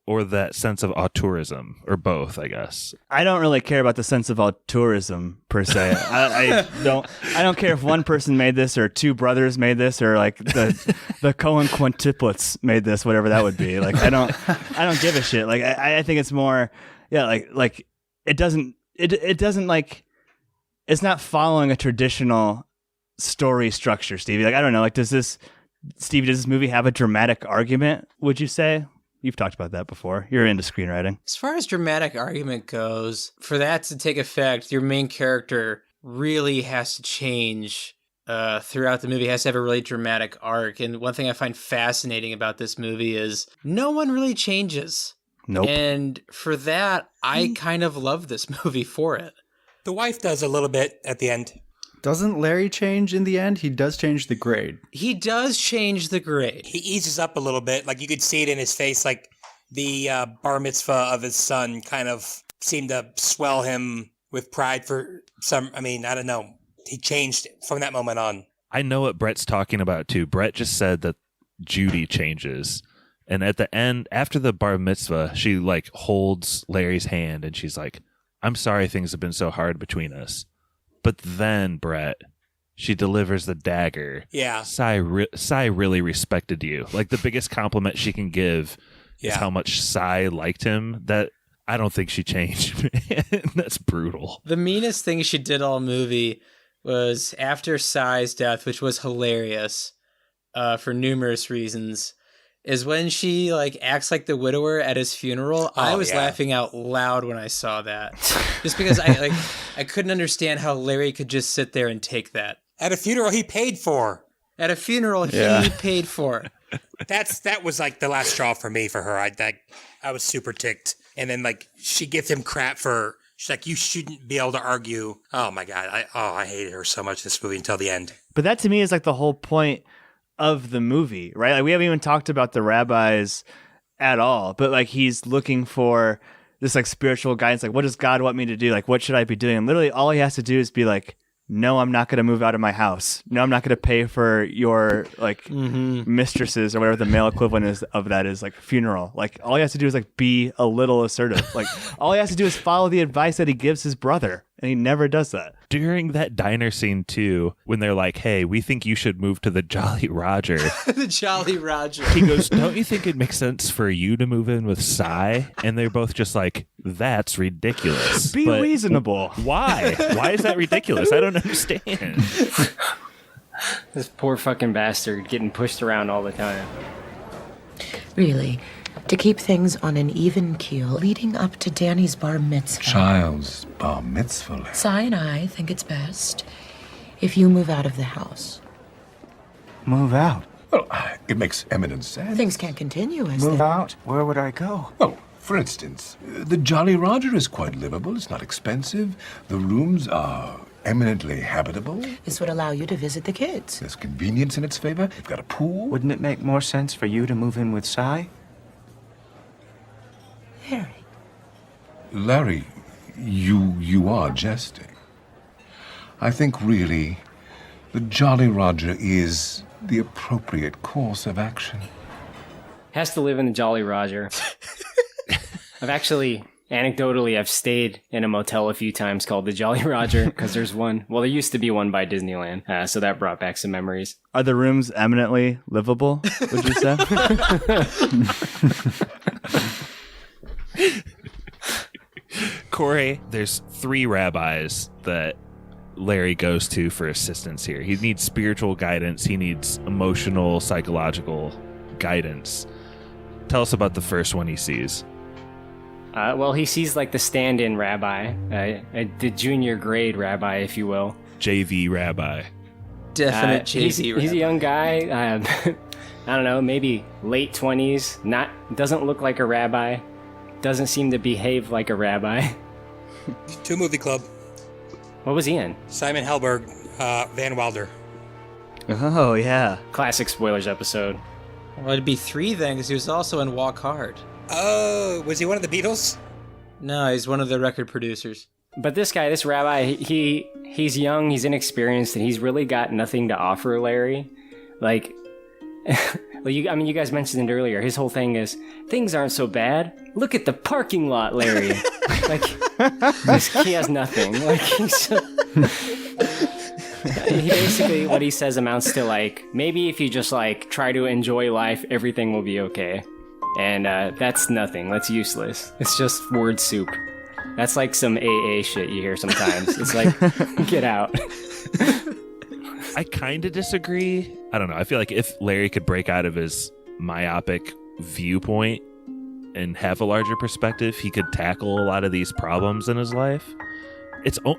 or that sense of auteurism, or both, I guess? I don't really care about the sense of auteurism per se. I don't care if one person made this or two brothers made this or like the Coen quintuplets made this, whatever that would be. Like I don't give a shit. Like I think it's more like it doesn't like, it's not following a traditional story structure, Stevie. Like I don't know, like does this movie have a dramatic argument, would you say? You've talked about that before. You're into screenwriting. As far as dramatic argument goes, for that to take effect, your main character really has to change throughout the movie. It has to have a really dramatic arc. And one thing I find fascinating about this movie is no one really changes. Nope. And for that, I kind of love this movie for it. The wife does a little bit at the end. Doesn't Larry change in the end? He does change the grade. He does change the grade. He eases up a little bit. Like you could see it in his face. Like the bar mitzvah of his son kind of seemed to swell him with pride for some. I mean, I don't know. He changed from that moment on. I know what Brett's talking about too. Brett just said that Judy changes. And at the end, after the bar mitzvah, she like holds Larry's hand and she's like, I'm sorry things have been so hard between us. But then, Brett, she delivers the dagger. Yeah. Sai really respected you. Like, the biggest compliment she can give is how much Sai liked him. That I don't think she changed. That's brutal. The meanest thing she did all movie was after Sai's death, which was hilarious for numerous reasons, is when she like acts like the widower at his funeral. I was laughing out loud when I saw that, just because I couldn't understand how Larry could just sit there and take that. At a funeral he paid for. At a funeral he paid for. That was like the last straw for me for her. I was super ticked. And then like she gives him crap for. She's like, you shouldn't be able to argue. Oh my God. I hated her so much this movie until the end. But that to me is like the whole point of the movie, right? Like we haven't even talked about the rabbis at all, but like he's looking for this like spiritual guidance. Like, what does God want me to do? Like, what should I be doing? And literally all he has to do is be like, no, I'm not going to move out of my house. No, I'm not going to pay for your like mistresses or whatever the male equivalent is of that is, like funeral. Like all he has to do is like be a little assertive. Like all he has to do is follow the advice that he gives his brother. And he never does that. During that diner scene, too, when they're like, hey, we think you should move to the Jolly Roger. The Jolly Roger. He goes, don't you think it makes sense for you to move in with Sai? And they're both just like, that's ridiculous. Be reasonable. Why? Why is that ridiculous? I don't understand. This poor fucking bastard getting pushed around all the time. Really, to keep things on an even keel leading up to Danny's bar mitzvah. Child's bar mitzvah. Sai and I think it's best if you move out of the house. Move out? Well, it makes eminent sense. Things can't continue as Move they... out? Where would I go? Well, For instance, the Jolly Roger is quite livable. It's not expensive. The rooms are eminently habitable. This would allow you to visit the kids. There's convenience in its favor. You've got a pool. Wouldn't it make more sense for you to move in with Cy? Harry. Larry, you are jesting. I think really the Jolly Roger is the appropriate course of action. Has to live in the Jolly Roger. Anecdotally, I've stayed in a motel a few times called the Jolly Roger because there's one. Well, there used to be one by Disneyland, so that brought back some memories. Are the rooms eminently livable, would you say? Korey, there's 3 rabbis that Larry goes to for assistance here. He needs spiritual guidance. He needs emotional, psychological guidance. Tell us about the first one he sees. Well, he sees like the stand-in rabbi, the junior grade rabbi, if you will. JV rabbi. Definite JV rabbi. He's a young guy. I don't know, maybe late 20s. Doesn't look like a rabbi. Doesn't seem to behave like a rabbi. To Movie Club. What was he in? Simon Helberg, Van Wilder. Oh, yeah. Classic spoilers episode. Well, it'd be 3 then, because he was also in Walk Hard. Oh, was he one of the Beatles? No, he's one of the record producers. But this guy, this rabbi, he's young, he's inexperienced, and he's really got nothing to offer Larry. Like, you guys mentioned it earlier. His whole thing is, things aren't so bad. Look at the parking lot, Larry. Like, he has nothing. Like, he basically, what he says amounts to like, maybe if you just like try to enjoy life, everything will be okay. And that's nothing. That's useless. It's just word soup. That's like some AA shit you hear sometimes. It's like, get out. I kind of disagree. I don't know. I feel like if Larry could break out of his myopic viewpoint and have a larger perspective, he could tackle a lot of these problems in his life.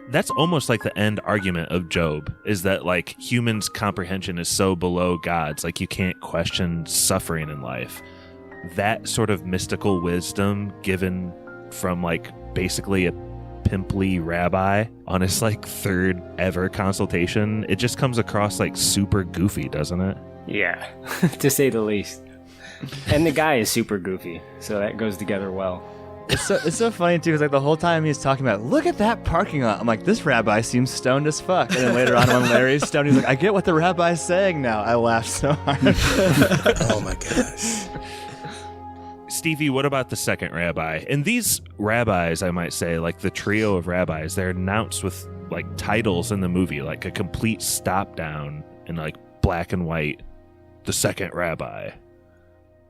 That's almost like the end argument of Job, is that like humans' comprehension is so below God's, like you can't question suffering in life. That sort of mystical wisdom given from like basically a pimply rabbi on his like 3rd ever consultation, it just comes across like super goofy, doesn't it? Yeah, to say the least. And the guy is super goofy, so that goes together well. It's so funny too, because like the whole time he's talking about, look at that parking lot. I'm like, this rabbi seems stoned as fuck. And then later on, when Larry's stoned, he's like, I get what the rabbi's saying now. I laughed so hard. Oh my gosh. Stevie, what about the second rabbi? And these rabbis, I might say, like the trio of rabbis, they're announced with like titles in the movie, like a complete stop down in like black and white. The second rabbi.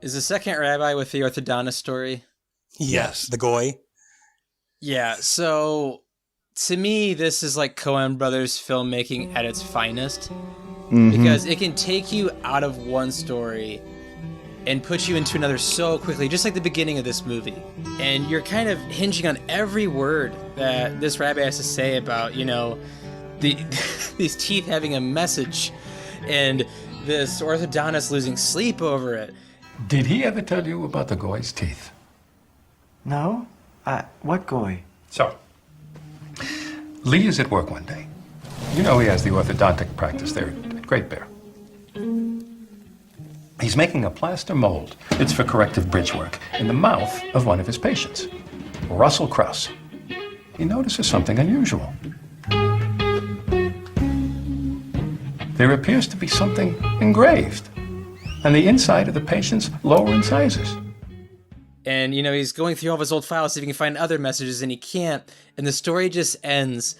Is the second rabbi with the orthodontist story? Yes, the goy. Yeah, so to me, this is like Coen Brothers filmmaking at its finest. Mm-hmm. Because it can take you out of one story and put you into another so quickly, just like the beginning of this movie. And you're kind of hinging on every word that this rabbi has to say about, you know, these teeth having a message and this orthodontist losing sleep over it. Did he ever tell you about the goy's teeth? No? What goy? So, Lee is at work one day. You know he has the orthodontic practice there at Great Bear. He's making a plaster mold. It's for corrective bridge work in the mouth of one of his patients, Russell Krauss. He notices something unusual. There appears to be something engraved on the inside of the patient's lower incisors. And, you know, he's going through all of his old files to see if he can find other messages, and he can't. And the story just ends.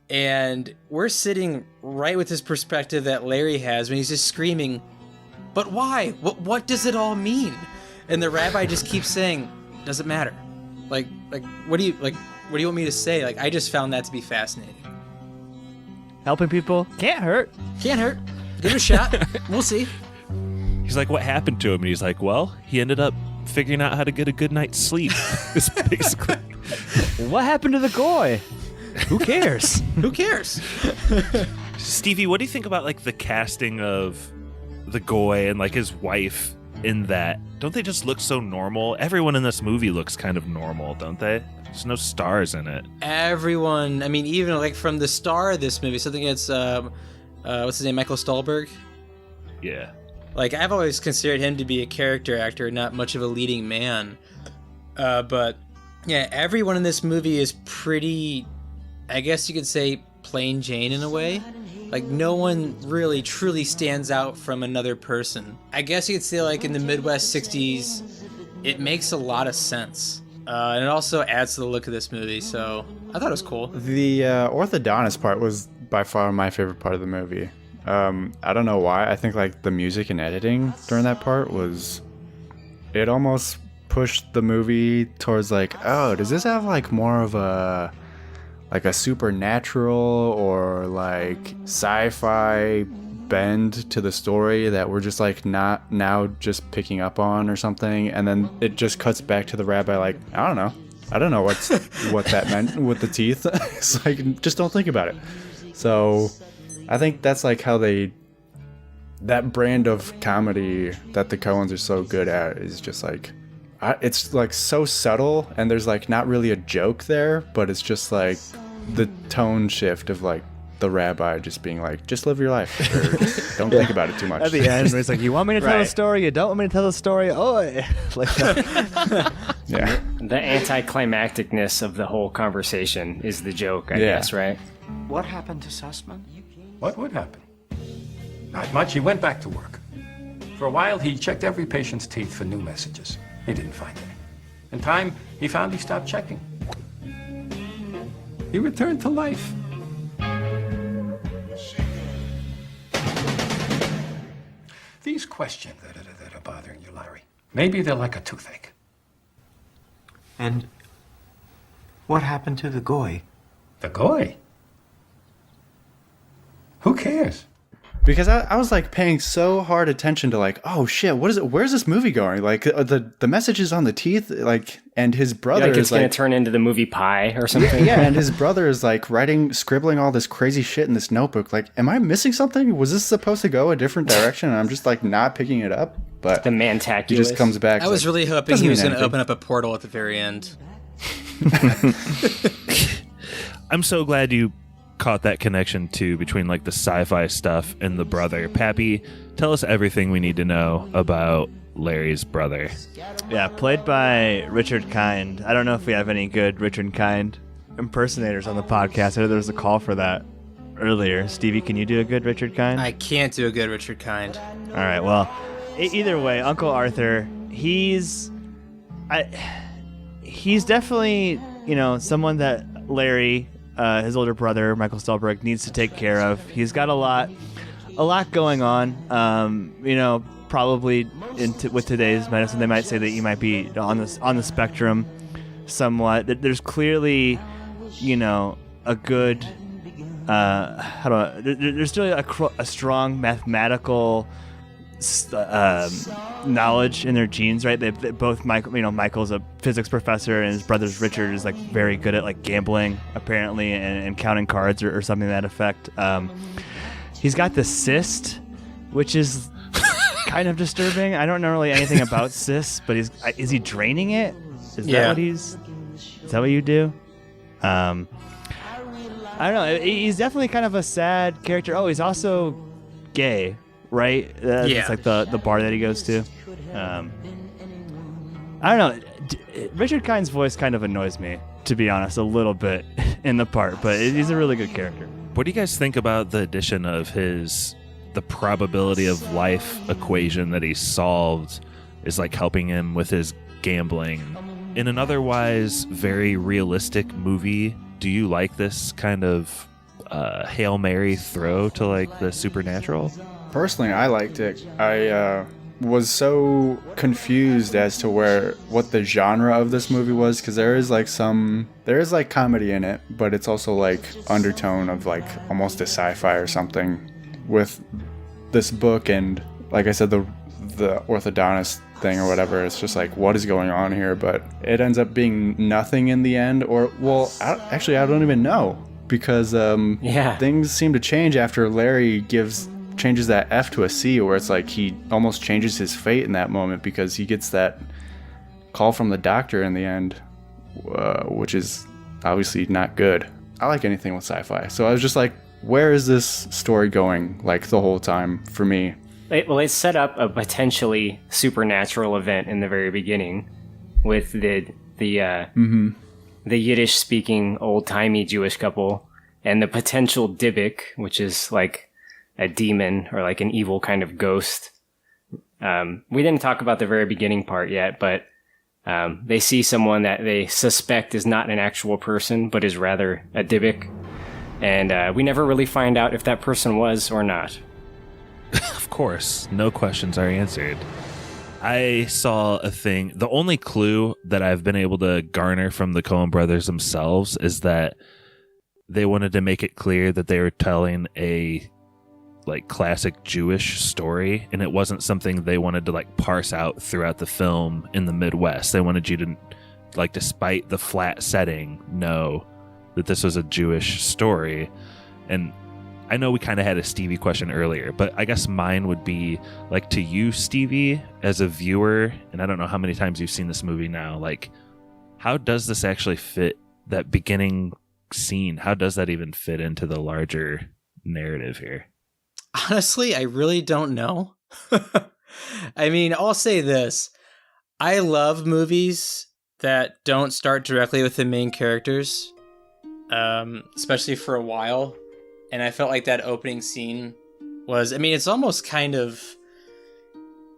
And we're sitting right with this perspective that Larry has when he's just screaming, but why? What does it all mean? And the rabbi just keeps saying, doesn't matter. Like, what do you want me to say? Like, I just found that to be fascinating. Helping people can't hurt. Can't hurt. Give it a shot. We'll see. He's like, what happened to him? And he's like, well, he ended up figuring out how to get a good night's sleep. It's basically. What happened to the goy? Who cares? Who cares? Stevie, what do you think about like the casting of the goy and like his wife in that, don't they just look so normal? Everyone in this movie looks kind of normal, don't they? There's no stars in it. Everyone, I mean, even like from the star of this movie, something it's what's his name, Michael Stuhlbarg. Yeah. Like, I've always considered him to be a character actor, not much of a leading man. But yeah, everyone in this movie is pretty, I guess you could say, plain Jane in a way. Like, no one really truly stands out from another person. I guess you could say, like, in the Midwest 60s, it makes a lot of sense. And it also adds to the look of this movie, so I thought it was cool. The orthodontist part was by far my favorite part of the movie. I don't know why. I think, like, the music and editing during that part was... It almost pushed the movie towards, like, oh, does this have, like, more of a... like a supernatural or like sci-fi bend to the story that we're just like not now just picking up on or something, and then it just cuts back to the rabbi like, I don't know what that meant with the teeth. It's like, just don't think about it. So I think that's like how that brand of comedy that the Coens are so good at is just like, it's like so subtle, and there's like not really a joke there, but it's just like the tone shift of like the rabbi just being like, just live your life, or just don't think about it too much. At the end, where it's like, you want me to tell Right. the story? You don't want me to tell the story? Oh, like that. Yeah. The anticlimacticness of the whole conversation is the joke, I Yeah. guess, right? What happened to Sussman? What would happen? Not much. He went back to work. For a while, he checked every patient's teeth for new messages. He didn't find any. In time, he found he stopped checking. He returned to life. These questions that are bothering you, Larry, maybe they're like a toothache. And what happened to the goy? The goy? Who cares? Because I was like paying so hard attention to like, oh shit, what is it? Where's this movie going? Like the messages on the teeth, like, and his brother Like it's is going like, to turn into the movie Pie or something. yeah, and his brother is like scribbling all this crazy shit in this notebook. Like, am I missing something? Was this supposed to go a different direction? And I'm just like not picking it up. But The mantaculous. he just comes back. I was like, really hoping doesn't he was mean going to anything. open up a portal at the very end. I'm so glad you caught that connection too between like the sci-fi stuff and the brother. Pappy, tell us everything we need to know about Larry's brother. Yeah, played by Richard Kind. I don't know if we have any good Richard Kind impersonators on the podcast. I know there was a call for that earlier. Stevie, can you do a good Richard Kind? I can't do a good Richard Kind. All right, well, either way, Uncle Arthur, he's definitely, someone that Larry, his older brother, Michael Stuhlbarg, needs to take care of. He's got a lot going on. Probably with today's medicine, they might say that you might be on the spectrum somewhat. There's clearly, a good, there's really a strong mathematical knowledge in their genes, right? They both, Michael's a physics professor, and his brother's Richard is like very good at like gambling apparently and counting cards or something to that effect. He's got the cyst, which is kind of disturbing. I don't know really anything about cysts, but is he draining it? Is that what you do? I don't know. He's definitely kind of a sad character. Oh, he's also gay, right? It's like the bar that he goes to. I don't know. Richard Kind's voice kind of annoys me, to be honest, a little bit in the part, but he's a really good character. What do you guys think about the addition of the probability of life equation that he solved is like helping him with his gambling? In an otherwise very realistic movie, do you like this kind of Hail Mary throw to like the supernatural? Personally, I liked it. I was so confused as to what the genre of this movie was, because there is like comedy in it, but it's also like undertone of like almost a sci-fi or something with this book. And like I said, the orthodontist thing or whatever, it's just like, what is going on here? But it ends up being nothing in the end, or I don't even know, because things seem to change after Larry gives changes that F to a C, where it's like he almost changes his fate in that moment because he gets that call from the doctor in the end, which is obviously not good. I like anything with sci-fi, so I was just like, where is this story going, like, the whole time for me? Well, it set up a potentially supernatural event in the very beginning with the Yiddish-speaking old-timey Jewish couple and the potential Dybbuk, which is like a demon or like an evil kind of ghost. We didn't talk about the very beginning part yet, but they see someone that they suspect is not an actual person, but is rather a Dybbuk. And we never really find out if that person was or not. Of course, no questions are answered. I saw a thing. The only clue that I've been able to garner from the Coen brothers themselves is that they wanted to make it clear that they were telling a like classic Jewish story, and it wasn't something they wanted to like parse out throughout the film in the Midwest. They wanted you to, like, despite the flat setting, know that this was a Jewish story. And I know we kind of had a Stevie question earlier, but I guess mine would be, like, to you, Stevie, as a viewer, and I don't know how many times you've seen this movie now, like, how does this actually fit, that beginning scene? How does that even fit into the larger narrative here? Honestly, I really don't know. I mean, I'll say this. I love movies that don't start directly with the main characters, especially for a while. And I felt like that opening scene was, I mean, it's almost kind of,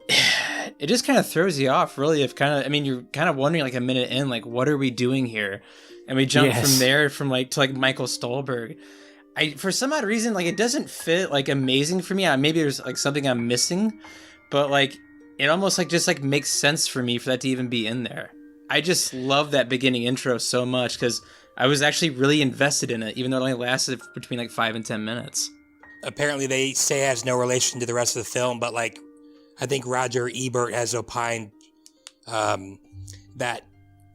it just kind of throws you off, really. If kind of, I mean, you're kind of wondering like a minute in, like, what are we doing here? And we jump from there from like to like Michael Stuhlbarg. For some odd reason, like, it doesn't fit like amazing for me. Maybe there's like something I'm missing, but like it almost like just like makes sense for me for that to even be in there. I just love that beginning intro so much because I was actually really invested in it, even though it only lasted between like 5 and 10 minutes. Apparently, they say it has no relation to the rest of the film, but like, I think Roger Ebert has opined that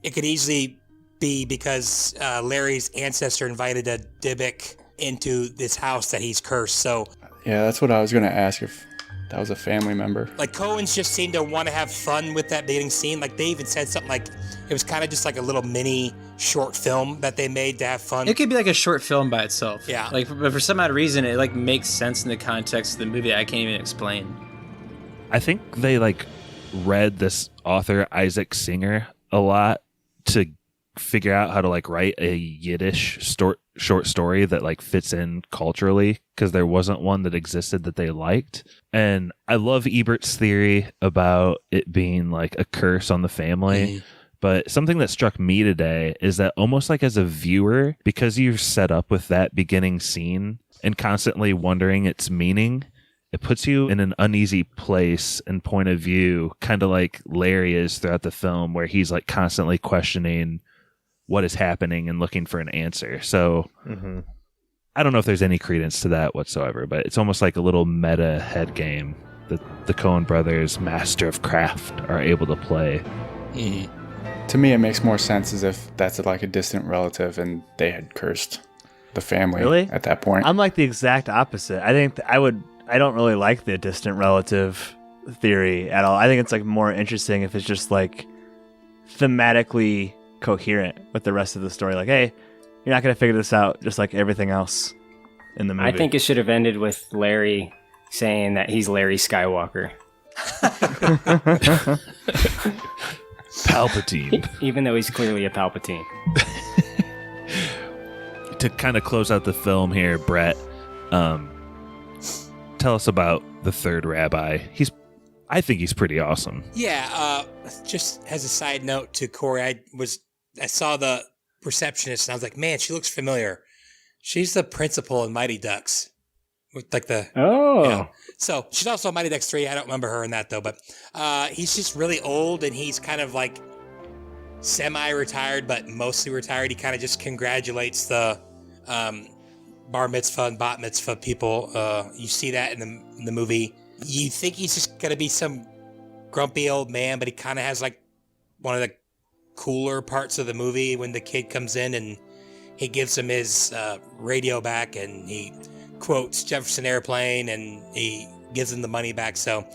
it could easily be because Larry's ancestor invited a Dybbuk into this house that he's cursed. So yeah, that's what I was going to ask, if that was a family member. Like, Coens just seemed to want to have fun with that beginning scene. Like, they even said something like it was kind of just like a little mini short film that they made to have fun. It could be like a short film by itself. Yeah. Like, but for some odd reason, it like makes sense in the context of the movie that I can't even explain. I think they like read this author Isaac Singer a lot to figure out how to like write a Yiddish short story that like fits in culturally, because there wasn't one that existed that they liked. And I love Ebert's theory about it being like a curse on the family. But something that struck me today is that almost like as a viewer, because you're set up with that beginning scene and constantly wondering its meaning, it puts you in an uneasy place and point of view, kind of like Larry is throughout the film, where he's like constantly questioning what is happening and looking for an answer. So I don't know if there's any credence to that whatsoever, but it's almost like a little meta head game that the Coen brothers, master of craft, are able to play. To me, it makes more sense as if that's like a distant relative and they had cursed the family at that point. I'm like the exact opposite. I think I don't really like the distant relative theory at all. I think it's like more interesting if it's just like thematically coherent with the rest of the story. Like, hey, you're not going to figure this out just like everything else in the movie. I think it should have ended with Larry saying that he's Larry Skywalker. Palpatine. Even though he's clearly a Palpatine. To kind of close out the film here, Brett, tell us about the third rabbi. I think he's pretty awesome. Yeah, just as a side note to Korey, I saw the receptionist and I was like, man, she looks familiar. She's the principal in Mighty Ducks. With like the So she's also Mighty Ducks 3. I don't remember her in that though, but he's just really old and he's kind of like semi-retired, but mostly retired. He kind of just congratulates the bar mitzvah and bat mitzvah people. You see that in the movie. You think he's just gonna be some grumpy old man, but he kind of has like one of the cooler parts of the movie when the kid comes in and he gives him his radio back and he quotes Jefferson Airplane, and he gives him the money back. So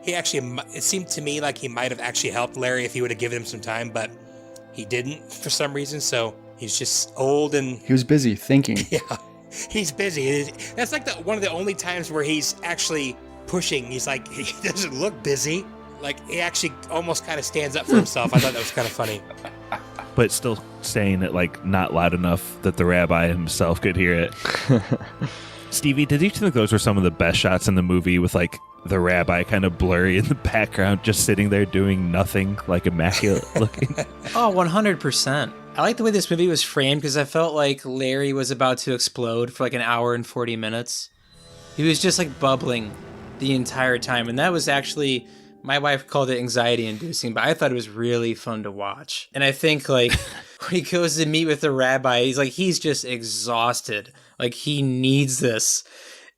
he actually, it seemed to me like he might have actually helped Larry if he would have given him some time, but he didn't for some reason. So he's just old and He was busy thinking. yeah, he's busy. That's like one of the only times where he's actually pushing. He's like, he doesn't look busy. Like he actually almost kind of stands up for himself. I thought that was kind of funny. But still saying it like not loud enough that the rabbi himself could hear it. Stevie, did you think those were some of the best shots in the movie with like the rabbi kind of blurry in the background, just sitting there doing nothing, like immaculate looking? Oh, 100%. I like the way this movie was framed because I felt like Larry was about to explode for like an hour and 40 minutes. He was just like bubbling the entire time. And that was actually, my wife called it anxiety inducing, but I thought it was really fun to watch. And I think like when he goes to meet with the rabbi, he's just exhausted. Like he needs this.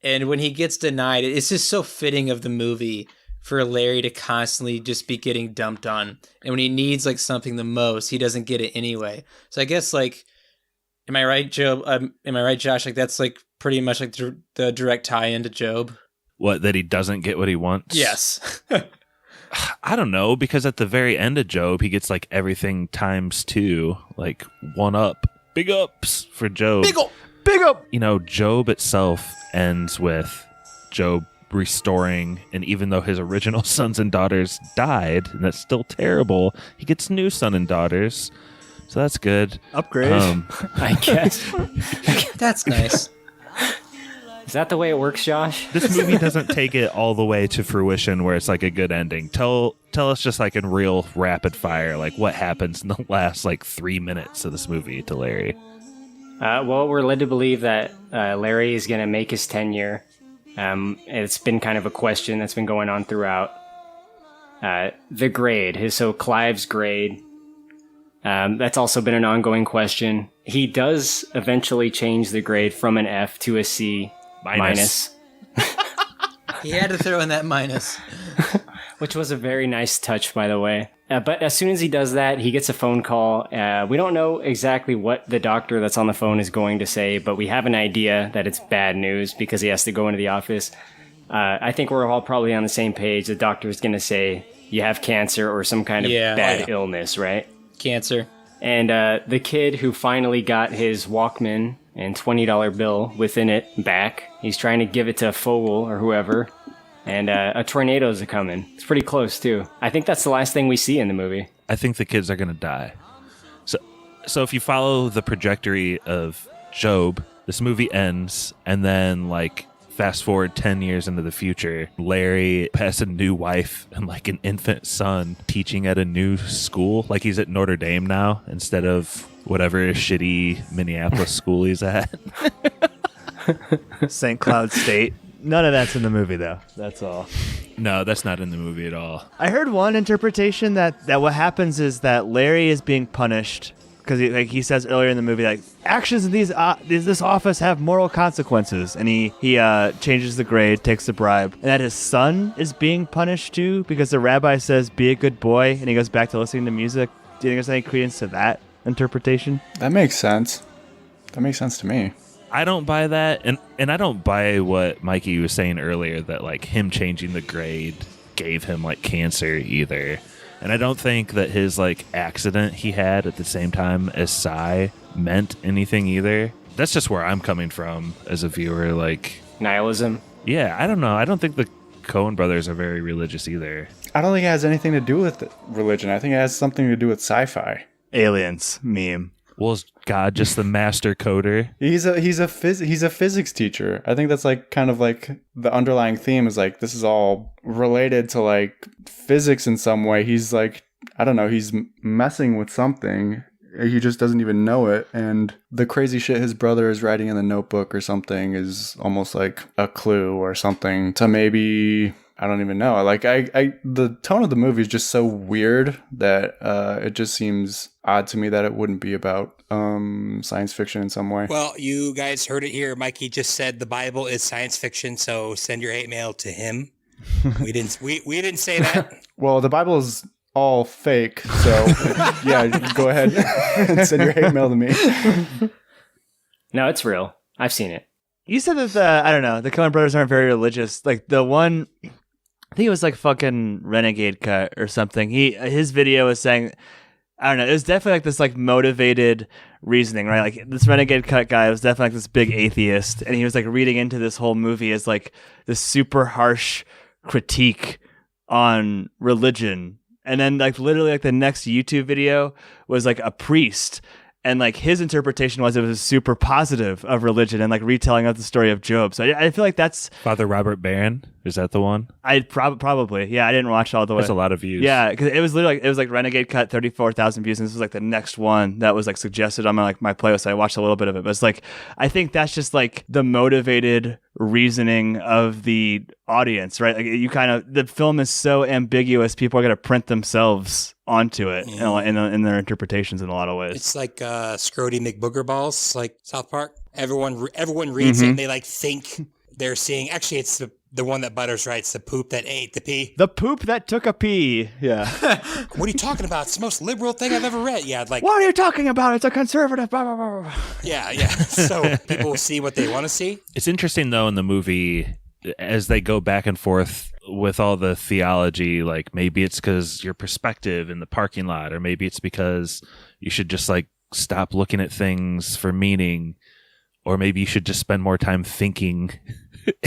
And when he gets denied, it's just so fitting of the movie for Larry to constantly just be getting dumped on. And when he needs like something the most, he doesn't get it anyway. So I guess like, am I right, Job? Am I right, Josh? Like that's like pretty much like the direct tie into Job. What, that he doesn't get what he wants? Yes. I don't know, because at the very end of Job, he gets like everything times 2, like 1 up. Big ups for Job. Big up! You know, Job itself ends with Job restoring, and even though his original sons and daughters died, and that's still terrible, he gets new son and daughters. So that's good. Upgrade. I guess. That's nice. Is that the way it works, Josh? This movie doesn't take it all the way to fruition where it's like a good ending. Tell us just like in real rapid fire, like what happens in the last like 3 minutes of this movie to Larry. Well, we're led to believe that Larry is going to make his tenure. It's been kind of a question that's been going on throughout. The grade, Clive's grade, that's also been an ongoing question. He does eventually change the grade from an F to a C minus. He had to throw in that minus. Which was a very nice touch, by the way. But as soon as he does that, he gets a phone call. We don't know exactly what the doctor that's on the phone is going to say, but we have an idea that it's bad news because he has to go into the office. I think we're all probably on the same page. The doctor is going to say, you have cancer or some kind of bad illness, right? Cancer. And the kid who finally got his Walkman and $20 bill within it back, he's trying to give it to Fogel or whoever. And a tornado's a coming. It's pretty close, too. I think that's the last thing we see in the movie. I think the kids are going to die. So if you follow the trajectory of Job, this movie ends, and then, like, fast forward 10 years into the future, Larry has a new wife and, like, an infant son teaching at a new school. Like, he's at Notre Dame now instead of whatever shitty Minneapolis school he's at. St. Cloud State. None of that's in the movie, though. That's all. No, that's not in the movie at all. I heard one interpretation that what happens is that Larry is being punished because he says earlier in the movie, like, actions in this office have moral consequences, and he changes the grade, takes the bribe, and that his son is being punished too because the rabbi says, be a good boy, and he goes back to listening to music. Do you think there's any credence to that interpretation? That makes sense. That makes sense to me. I don't buy that, and I don't buy what Mikey was saying earlier, that like him changing the grade gave him like cancer either. And I don't think that his like accident he had at the same time as Sai meant anything either. That's just where I'm coming from as a viewer. Like, nihilism. Yeah, I don't know. I don't think the Coen Brothers are very religious either. I don't think it has anything to do with religion. I think it has something to do with sci-fi. Aliens meme. Well, is God just the master coder? He's a physics teacher. I think that's like kind of like the underlying theme is like this is all related to like physics in some way. He's like, I don't know, he's messing with something. He just doesn't even know it. And the crazy shit his brother is writing in the notebook or something is almost like a clue or something to maybe, I don't even know. Like the tone of the movie is just so weird that it just seems odd to me that it wouldn't be about science fiction in some way. Well, you guys heard it here. Mikey just said the Bible is science fiction, so send your hate mail to him. We didn't say that. Well, the Bible is all fake, so yeah, go ahead and send your hate mail to me. No, it's real. I've seen it. You said that the Coen Brothers aren't very religious. Like the one, I think it was like fucking Renegade Cut or something. His video was saying, I don't know, it was definitely like this like motivated reasoning, right? Like this Renegade Cut guy was definitely like this big atheist, and he was like reading into this whole movie as like this super harsh critique on religion. And then like literally like the next YouTube video was like a priest. And like his interpretation was it was super positive of religion and like retelling of the story of Job. So I feel like that's Father Robert Barron. Is that the one? I probably I didn't watch all the way. That's a lot of views. Yeah, because it was literally like Renegade Cut 34,000 views, and this was like the next one that was like suggested on my playlist. So I watched a little bit of it, but it's like I think that's just like the motivated reasoning of the audience, right? Like you kind of the film is so ambiguous, people are gonna print themselves onto it in their interpretations in a lot of ways. It's like Scrody McBoogerballs, like South Park. Everyone reads it and they like think they're seeing. Actually, it's the one that Butters writes, the poop that ate the pee. The poop that took a pee. Yeah. What are you talking about? It's the most liberal thing I've ever read. Yeah, like. What are you talking about? It's a conservative. Blah, blah, blah, blah. Yeah. So people will see what they want to see. It's interesting though in the movie as they go back and forth with all the theology, like maybe it's because your perspective in the parking lot, or maybe it's because you should just like stop looking at things for meaning, or maybe you should just spend more time thinking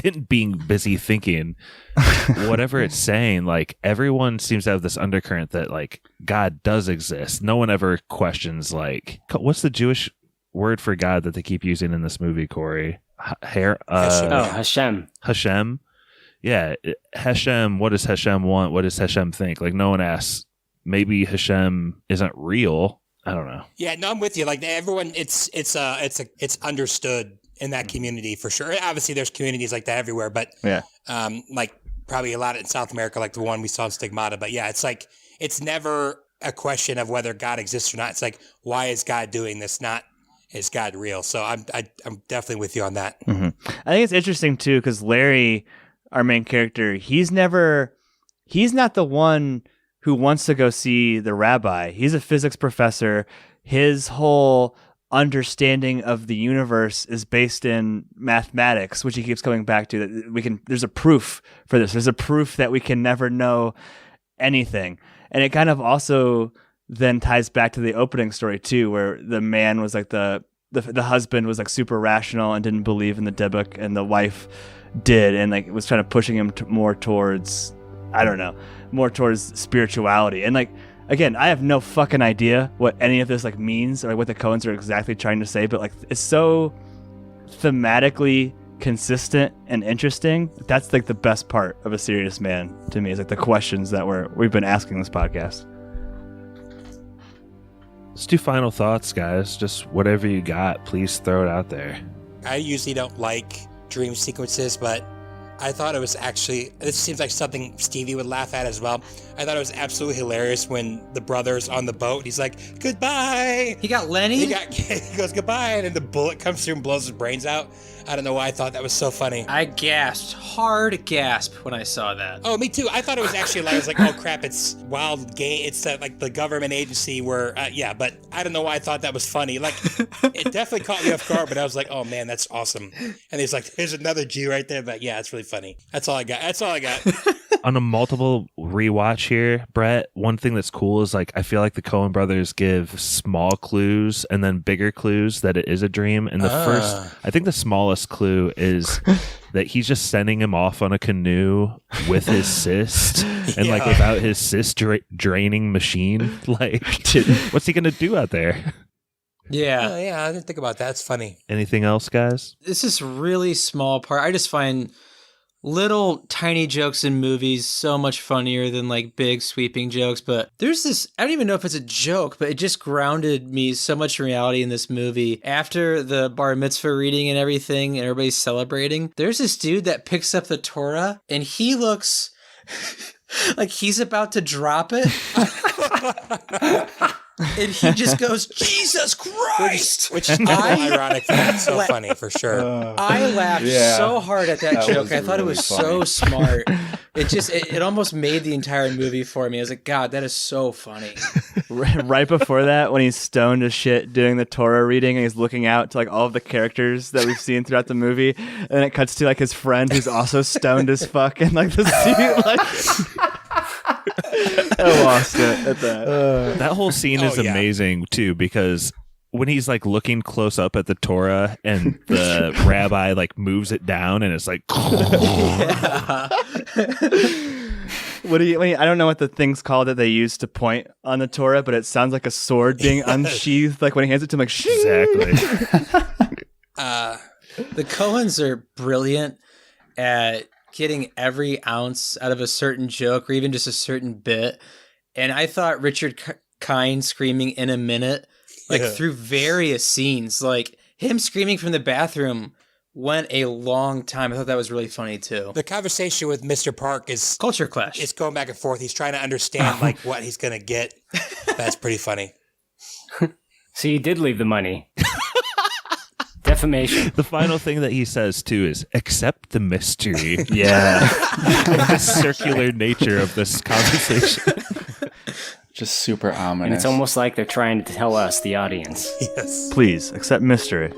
and being busy thinking. Whatever it's saying, like everyone seems to have this undercurrent that like God does exist. No one ever questions like, what's the Jewish word for God that they keep using in this movie, Korey? Hashem. Hashem. Yeah, Hashem, what does Hashem want? What does Hashem think? Like, no one asks, maybe Hashem isn't real. I don't know. Yeah, no, I'm with you. Like, everyone, it's understood in that community for sure. Obviously, there's communities like that everywhere, but like probably a lot in South America, like the one we saw in Stigmata. But yeah, it's like, it's never a question of whether God exists or not. It's like, why is God doing this? Not, is God real? So I'm definitely with you on that. Mm-hmm. I think it's interesting too, because Larry, our main character, he's not the one who wants to go see the rabbi. He's a physics professor. His whole understanding of the universe is based in mathematics, which he keeps coming back to. That there's a proof for this. There's a proof that we can never know anything. And it kind of also then ties back to the opening story too, where the man was like the husband was like super rational and didn't believe in the dead book, and the wife did, and like was trying to pushing him more towards spirituality. And like again, I have no fucking idea what any of this like means or what the Coens are exactly trying to say, but like it's so thematically consistent and interesting. That's like the best part of A Serious Man to me, is like the questions that we've been asking this podcast. Let's do final thoughts, guys. Just whatever you got, please throw it out there. I usually don't like dream sequences, but I thought it was actually, this seems like something Stevie would laugh at as well. I thought it was absolutely hilarious when the brother's on the boat. He's like, goodbye. He got Lenny? He goes, goodbye. And then the bullet comes through and blows his brains out. I don't know why I thought that was so funny. I gasped, hard gasp when I saw that. Oh, me too. I thought it was actually like, I was like, oh crap, it's Wild Game. It's like the government agency where, but I don't know why I thought that was funny. Like, it definitely caught me off guard, but I was like, oh man, that's awesome. And he's like, there's another Jew right there. But yeah, it's really funny. That's all I got. On a multiple rewatch here, Brett, one thing that's cool is like I feel like the Coen brothers give small clues and then bigger clues that it is a dream. And I think the smallest clue is that he's just sending him off on a canoe with his cyst and like without his cyst draining machine. Like, what's he gonna do out there? Yeah. I didn't think about that. It's funny. Anything else, guys? This is really small part. I just find little tiny jokes in movies so much funnier than like big sweeping jokes. But there's this, I don't even know if it's a joke, but it just grounded me so much in reality in this movie. After the bar mitzvah reading and everything and everybody's celebrating, there's this dude that picks up the Torah and he looks like he's about to drop it. And he just goes, Jesus Christ! Which is ironic. That's so funny, for sure. I laughed so hard at that joke. I thought it was so smart. It almost made the entire movie for me. I was like, God, that is so funny. right before that, when he's stoned as shit doing the Torah reading and he's looking out to like all of the characters that we've seen throughout the movie, and then it cuts to like his friend who's also stoned as fuck in like the seat. Like, I lost it at that. That whole scene is amazing too, because when he's like looking close up at the Torah and the rabbi like moves it down and it's like What do you? I mean, I don't know what the thing's called that they use to point on the Torah, but it sounds like a sword being unsheathed. Like when he hands it to him, like shing! Exactly. The Coens are brilliant at getting every ounce out of a certain joke or even just a certain bit. And I thought Richard Kind screaming in a minute, like through various scenes, like him screaming from the bathroom went a long time. I thought that was really funny too. The conversation with Mr. Park is culture clash. It's going back and forth. He's trying to understand like what he's gonna get. That's pretty funny. So you did leave the money. Defamation. The final thing that he says too is accept the mystery. Yeah. The circular nature of this conversation. Just super ominous. And it's almost like they're trying to tell us, the audience. Yes. Please accept mystery.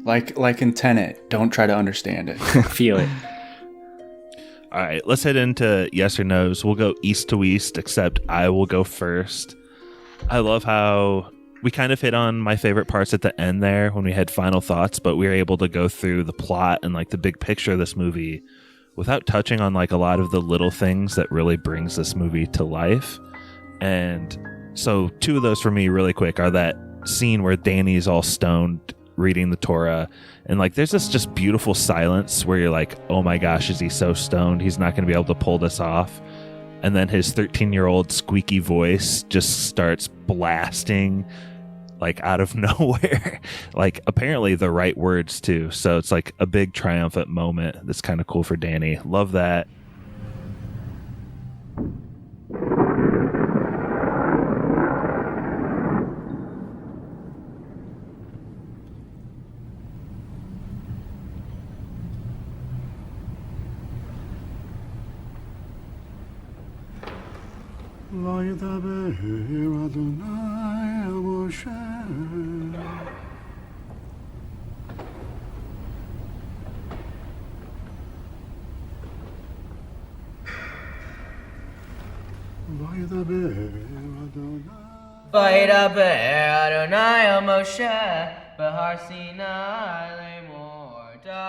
Like in Tenet, don't try to understand it. Feel it. All right, let's head into yes or no's. We'll go east to west, except I will go first. I love how we kind of hit on my favorite parts at the end there when we had final thoughts, but we were able to go through the plot and like the big picture of this movie without touching on like a lot of the little things that really brings this movie to life. And so two of those for me really quick are that scene where Danny's all stoned reading the Torah, and like there's this just beautiful silence where you're like, oh my gosh, is he so stoned he's not going to be able to pull this off? And then his 13-year-old squeaky voice just starts blasting like out of nowhere, like apparently the right words too. So it's like a big triumphant moment that's kind of cool for Danny. Love that.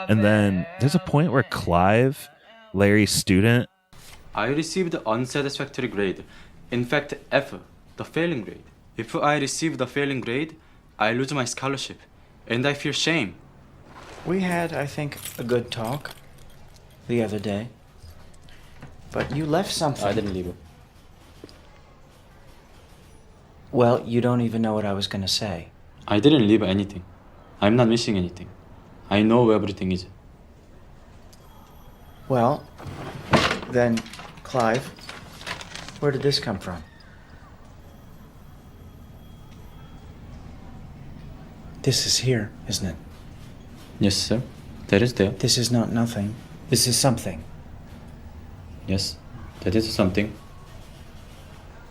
And then there's a point where Clive, Larry's student, I received unsatisfactory grade. In fact, F, the failing grade. If I receive the failing grade, I lose my scholarship, and I feel shame. We had, I think, a good talk the other day. But you left something. I didn't leave it. Well, you don't even know what I was going to say. I didn't leave anything. I'm not missing anything. I know where everything is. Well, then, Clive, where did this come from? This is here, isn't it? Yes, sir. That is there. This is not nothing. This is something. Yes, that is something.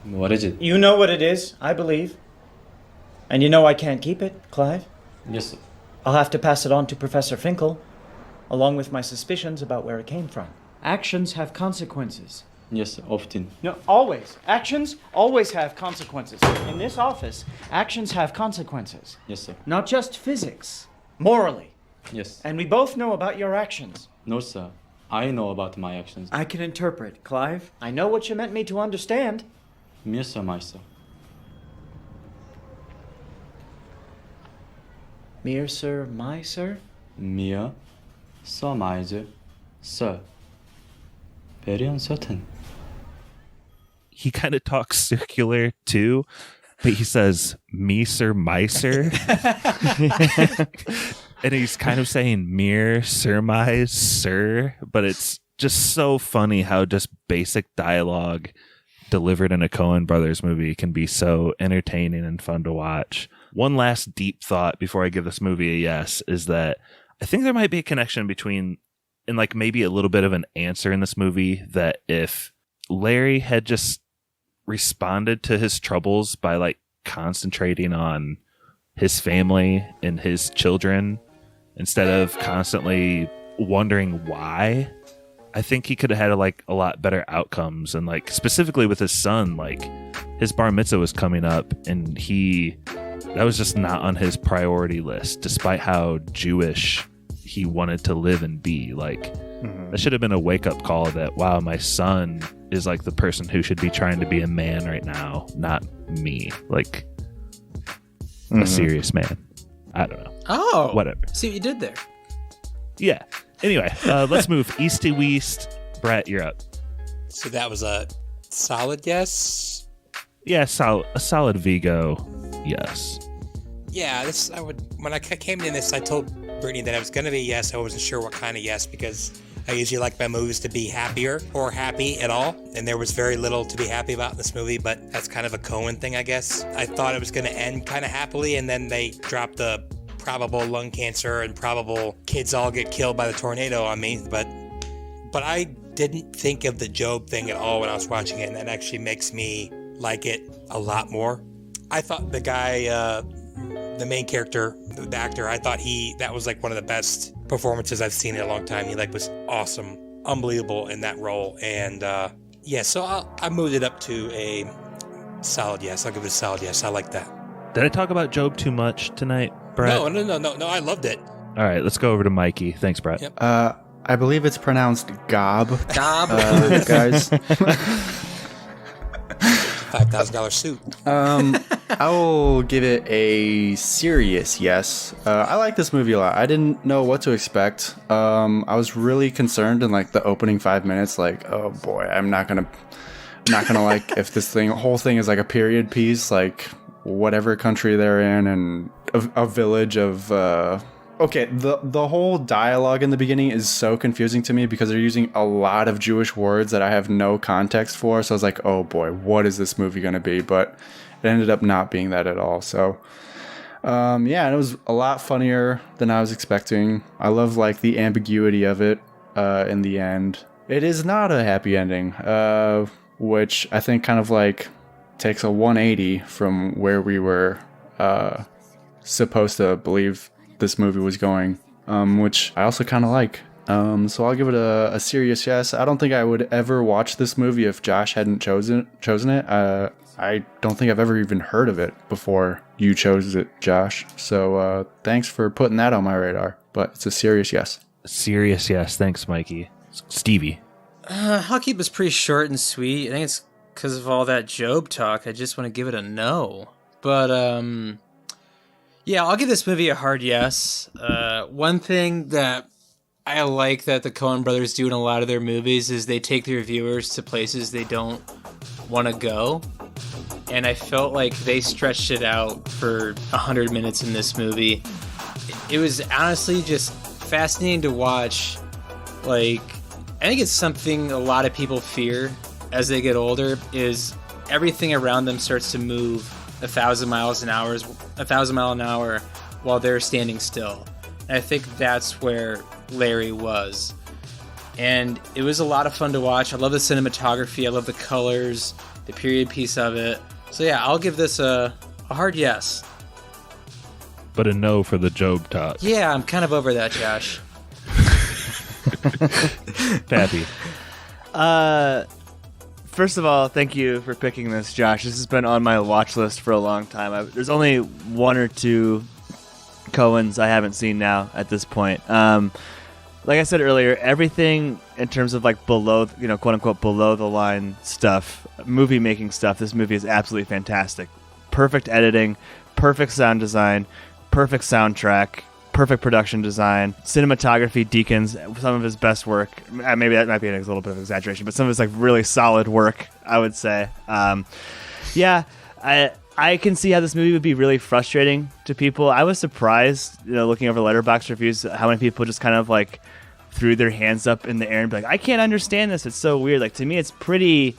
What is it? You know what it is, I believe. And you know I can't keep it, Clive. Yes, sir. I'll have to pass it on to Professor Finkel, along with my suspicions about where it came from. Actions have consequences. Yes, sir. Often. No, always. Actions always have consequences. In this office, actions have consequences. Yes, sir. Not just physics, morally. Yes. And we both know about your actions. No, sir. I know about my actions. I can interpret, Clive. I know what you meant me to understand. Yes, sir, my sir. Mere sir, my sir? Mere, sir, my sir. Very uncertain. he kind of talks circular too, but he says me sir, my sir. And he's kind of saying mere, surmise, sir, but it's just so funny how just basic dialogue delivered in a Coen Brothers movie can be so entertaining and fun to watch. One last deep thought before I give this movie a yes is that I think there might be a connection between, and like maybe a little bit of an answer in this movie, that if Larry had just responded to his troubles by like concentrating on his family and his children instead of constantly wondering why, I think he could have had like a lot better outcomes. And like specifically with his son, like his bar mitzvah was coming up and that was just not on his priority list, despite how Jewish he wanted to live and be. Like that should have been a wake-up call that, wow, my son is like the person who should be trying to be a man right now, not me. Like a serious man. I don't know. Oh, whatever. See what you did there. Yeah. Anyway, let's move east to west. Brett, you're up. So that was a solid yes? Yeah, a solid Vigo. Yes. Yeah, when I came in this, I told Brittany that I was going to be yes. I wasn't sure what kind of yes, because I usually like my movies to be happier or happy at all. And there was very little to be happy about in this movie, but that's kind of a Coen thing, I guess. I thought it was going to end kind of happily, and then they dropped the probable lung cancer and probable kids all get killed by the tornado on me. But I didn't think of the Job thing at all when I was watching it, and that actually makes me like it a lot more. I thought the guy, the main character, the actor, I thought that was like one of the best performances I've seen in a long time. He like was awesome, unbelievable in that role. And so I moved it up to a solid yes. I'll give it a solid yes. I like that. Did I talk about Job too much tonight, Brett? No, I loved it. All right, let's go over to Mikey. Thanks, Brett. Yep. I believe it's pronounced Gob. Gob. Guys. $5,000 suit. I will give it a serious yes. I like this movie a lot. I didn't know what to expect. I was really concerned in like the opening 5 minutes, like, oh boy, I'm not gonna like if this whole thing is like a period piece, like whatever country they're in, and a village of. Okay, the whole dialogue in the beginning is so confusing to me because they're using a lot of Jewish words that I have no context for. So I was like, oh boy, what is this movie going to be? But it ended up not being that at all. So, and it was a lot funnier than I was expecting. I love like the ambiguity of it in the end. It is not a happy ending, which I think kind of like takes a 180 from where we were supposed to believe this movie was going, which I also kind of like. So I'll give it a serious yes. I don't think I would ever watch this movie if Josh hadn't chosen it. I don't think I've ever even heard of it before you chose it, Josh. So thanks for putting that on my radar. But it's a serious yes. Serious yes. Thanks, Mikey. Stevie. I'll keep this pretty short and sweet. I think it's because of all that Job talk. I just want to give it a no. But yeah, I'll give this movie a hard yes. One thing that I like that the Coen Brothers do in a lot of their movies is they take their viewers to places they don't want to go. And I felt like they stretched it out for 100 minutes in this movie. It was honestly just fascinating to watch. Like, I think it's something a lot of people fear as they get older, is everything around them starts to move 1,000 miles an hour while they're standing still. And I think that's where Larry was. And it was a lot of fun to watch. I love the cinematography. I love the colors, the period piece of it. So yeah, I'll give this a hard yes. But a no for the Job talk. Yeah, I'm kind of over that, Josh. Pappy. First of all, thank you for picking this, Josh. This has been on my watch list for a long time. There's only one or two Coens I haven't seen now at this point. Like I said earlier, everything in terms of like below, quote unquote, below the line stuff, movie making stuff, this movie is absolutely fantastic. Perfect editing, perfect sound design, perfect soundtrack, perfect production design, cinematography. Deacon's some of his best work. Maybe that might be a little bit of exaggeration, but some of his like really solid work, I would say. I can see how this movie would be really frustrating to people. I was surprised, looking over Letterboxd reviews, how many people just kind of like threw their hands up in the air and be like, I can't understand this. It's so weird. Like, to me, it's pretty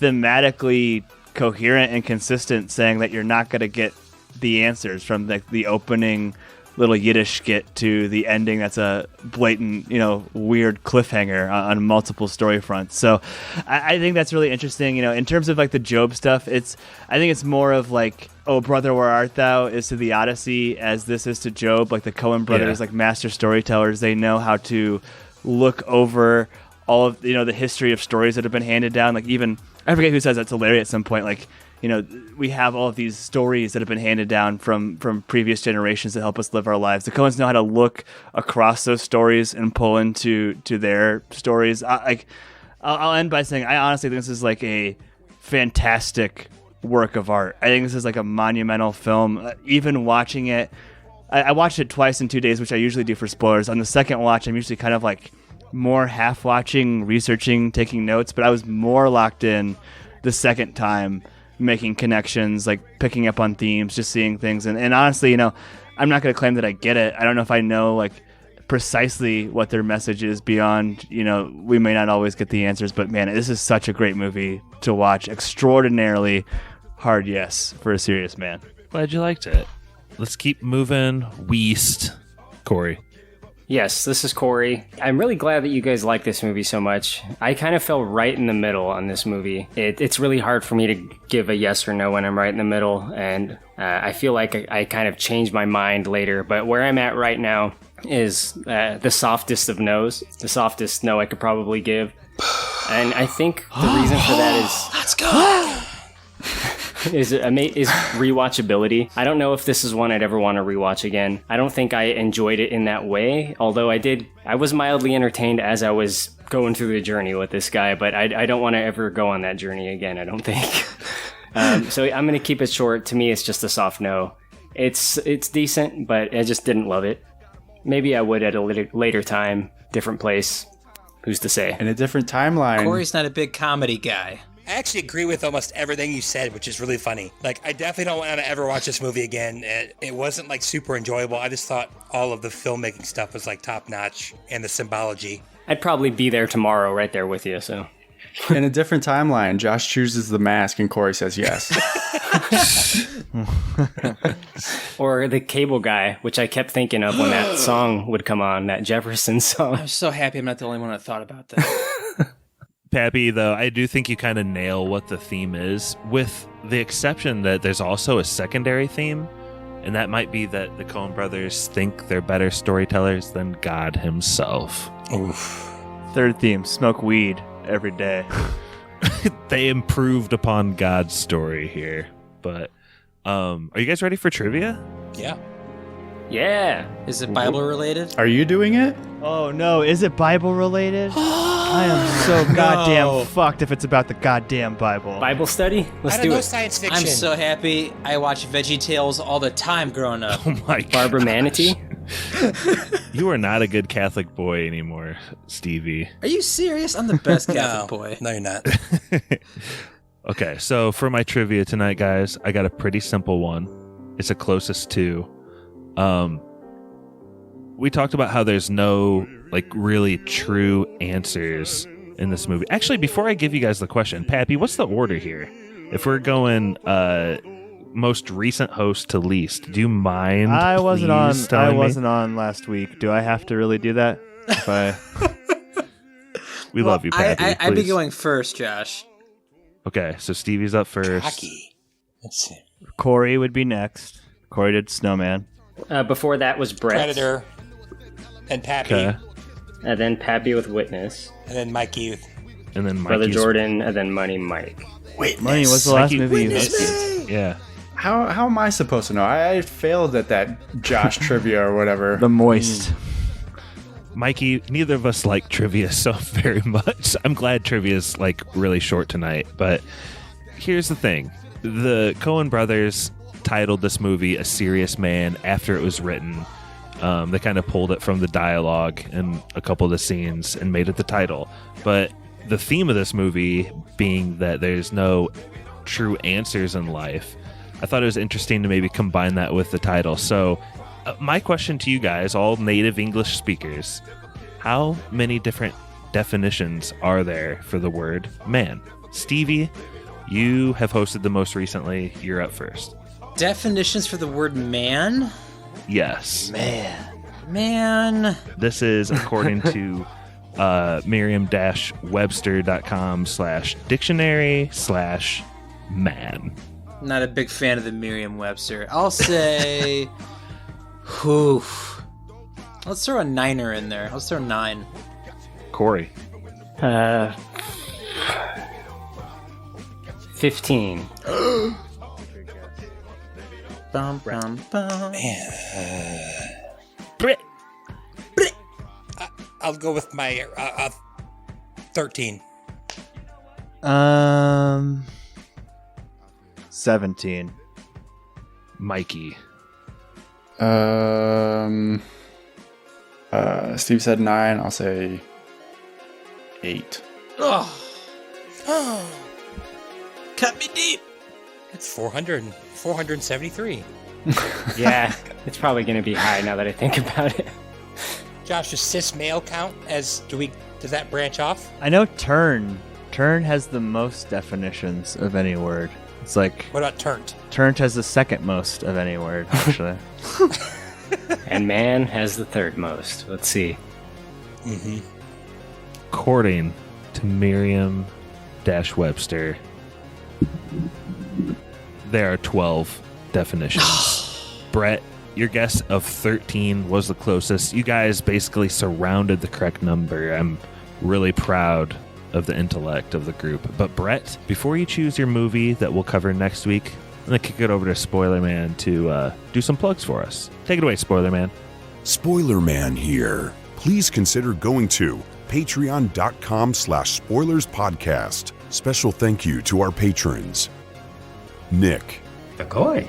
thematically coherent and consistent, saying that you're not going to get the answers from like the opening little Yiddish skit to the ending that's a blatant, weird cliffhanger on multiple story fronts. So I think that's really interesting. In terms of like the Job stuff, I think it's more of like, oh, brother, where art thou is to the Odyssey as this is to Job. Like the Coen Brothers, like master storytellers, they know how to look over all of, the history of stories that have been handed down. Like even, I forget who says that to Larry at some point, like, we have all of these stories that have been handed down from previous generations that help us live our lives. The Coens know how to look across those stories and pull into their stories. I'll end by saying I honestly think this is like a fantastic work of art. I think this is like a monumental film. Even watching it, I watched it twice in 2 days, which I usually do for spoilers. On the second watch, I'm usually kind of like more half watching, researching, taking notes, but I was more locked in the second time, making connections, like picking up on themes, just seeing things. And honestly, I'm not going to claim that I get it. I don't know if I know like precisely what their message is beyond, we may not always get the answers, but man, this is such a great movie to watch. Extraordinarily hard yes for a serious man. Glad you liked it. Let's keep moving west. Korey. Yes, this is Korey. I'm really glad that you guys like this movie so much. I kind of fell right in the middle on this movie. It's really hard for me to give a yes or no when I'm right in the middle, and I feel like I kind of changed my mind later, but where I'm at right now is the softest of no's, the softest no I could probably give. And I think the reason for that is... Let's go! is rewatchability. I don't know if this is one I'd ever want to rewatch again. I don't think I enjoyed it in that way, although I was mildly entertained as I was going through the journey with this guy, but I don't want to ever go on that journey again, I don't think. So I'm going to keep it short. To me, it's just a soft no. It's decent, but I just didn't love it. Maybe I would at a later time, different place. Who's to say? In a different timeline. Korey's not a big comedy guy. I actually agree with almost everything you said, which is really funny. Like, I definitely don't want to ever watch this movie again. It wasn't, like, super enjoyable. I just thought all of the filmmaking stuff was, like, top-notch, and the symbology. I'd probably be there tomorrow right there with you, so. In a different timeline, Josh chooses the mask and Korey says yes. Or the cable guy, which I kept thinking of when that song would come on, that Jefferson song. I'm so happy I'm not the only one that thought about that. Pappy, though, I do think you kind of nail what the theme is, with the exception that there's also a secondary theme, and that might be that the Coen brothers think they're better storytellers than God himself. Oof. Third theme, smoke weed every day. They improved upon God's story here. But are you guys ready for trivia? Yeah. Yeah. Is it Bible related? Are you doing it? Oh no, is it Bible related? I am so goddamn fucked if it's about the goddamn Bible. Bible study? Let's I do don't know it. science fiction. I'm so happy. I watched VeggieTales all the time growing up. Oh my god. Barbara Manatee? You are not a good Catholic boy anymore, Stevie. Are you serious? I'm the best Catholic boy. No, you're not. Okay, so for my trivia tonight, guys, I got a pretty simple one. It's the closest to. We talked about how there's no really true answers in this movie. Actually, before I give you guys the question, Pappy, what's the order here? If we're going most recent host to least, do you mind? I wasn't on last week. Do I have to really do that? We love you, Pappy. I'd be going first, Josh. Okay, so Stevie's up first. Cocky. Let's see. Korey would be next. Korey did Snowman. Before that was Brett. Predator. And Pappy. Okay. And then Pappy with Witness. And then Mikey. And then Brother Mikey's... Jordan, and then Money Mike. Witness. Money was the last movie you hosted. Yeah. How am I supposed to know? I failed at that Josh trivia or whatever. The moist. Mikey, neither of us like trivia so very much. I'm glad trivia's really short tonight, but here's the thing. The Coen brothers titled this movie A Serious Man after it was written. They kind of pulled it from the dialogue and a couple of the scenes and made it the title. But the theme of this movie being that there's no true answers in life, I thought it was interesting to maybe combine that with the title. So my question to you guys, all native English speakers, how many different definitions are there for the word man? Stevie, you have hosted the most recently. You're up first. Definitions for the word man? Yes. Man. This is according to Merriam-Webster.com/dictionary/man. Not a big fan of the Merriam-Webster. I'll say... Oof. Let's throw a 9er in there. Let's throw 9. Korey. 15. Bum, bum, bum. Brit. I'll go with my 13. 17. Mikey. Steve said 9. I'll say 8. Oh. Cut me deep. It's 473. Yeah, it's probably going to be high now that I think about it. Josh, does cis male count as does that branch off? I know turn. Turn has the most definitions of any word. It's like... What about turnt? Turnt has the second most of any word, actually. And man has the third most. Let's see. Mm-hmm. According to Merriam-Webster, there are 12 definitions. Brett, your guess of 13 was the closest. You guys basically surrounded the correct number. I'm really proud of the intellect of the group. But Brett, before you choose your movie that we'll cover next week, I'm going to kick it over to Spoiler Man to do some plugs for us. Take it away, Spoiler Man. Spoiler Man here. Please consider going to patreon.com/spoilerspodcast. Special thank you to our patrons. Nick. The Korey.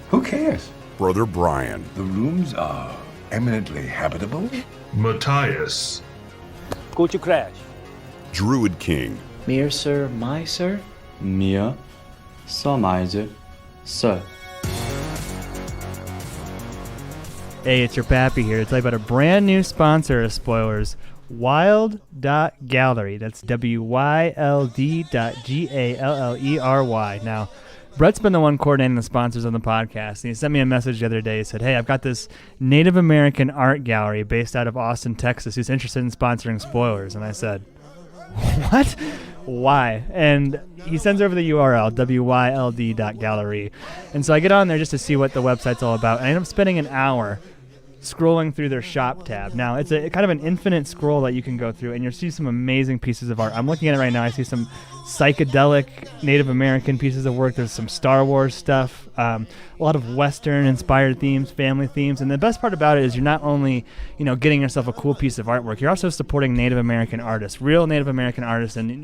Who cares? Brother Brian. The rooms are eminently habitable. Matthias. Go to crash. Druid King. Mir sir, my sir? Mir, så meget, sir. Hey, it's your Pappy here to tell you about a brand new sponsor of Spoilers, Wild.Gallery. That's WYLD.GALLERY. Now, Brett's been the one coordinating the sponsors on the podcast, and he sent me a message the other day. He said, hey, I've got this Native American art gallery based out of Austin, Texas, who's interested in sponsoring Spoilers. And I said, what? Why? And he sends over the URL, WYLD.Gallery. And so I get on there just to see what the website's all about. And I end up spending an hour scrolling through their shop tab. Now, it's a kind of an infinite scroll that you can go through, and you'll see some amazing pieces of art. I'm looking at it right now. I see some psychedelic Native American pieces of work. There's some Star Wars stuff, a lot of Western-inspired themes, family themes. And the best part about it is you're not only, getting yourself a cool piece of artwork, you're also supporting Native American artists, real Native American artists. And,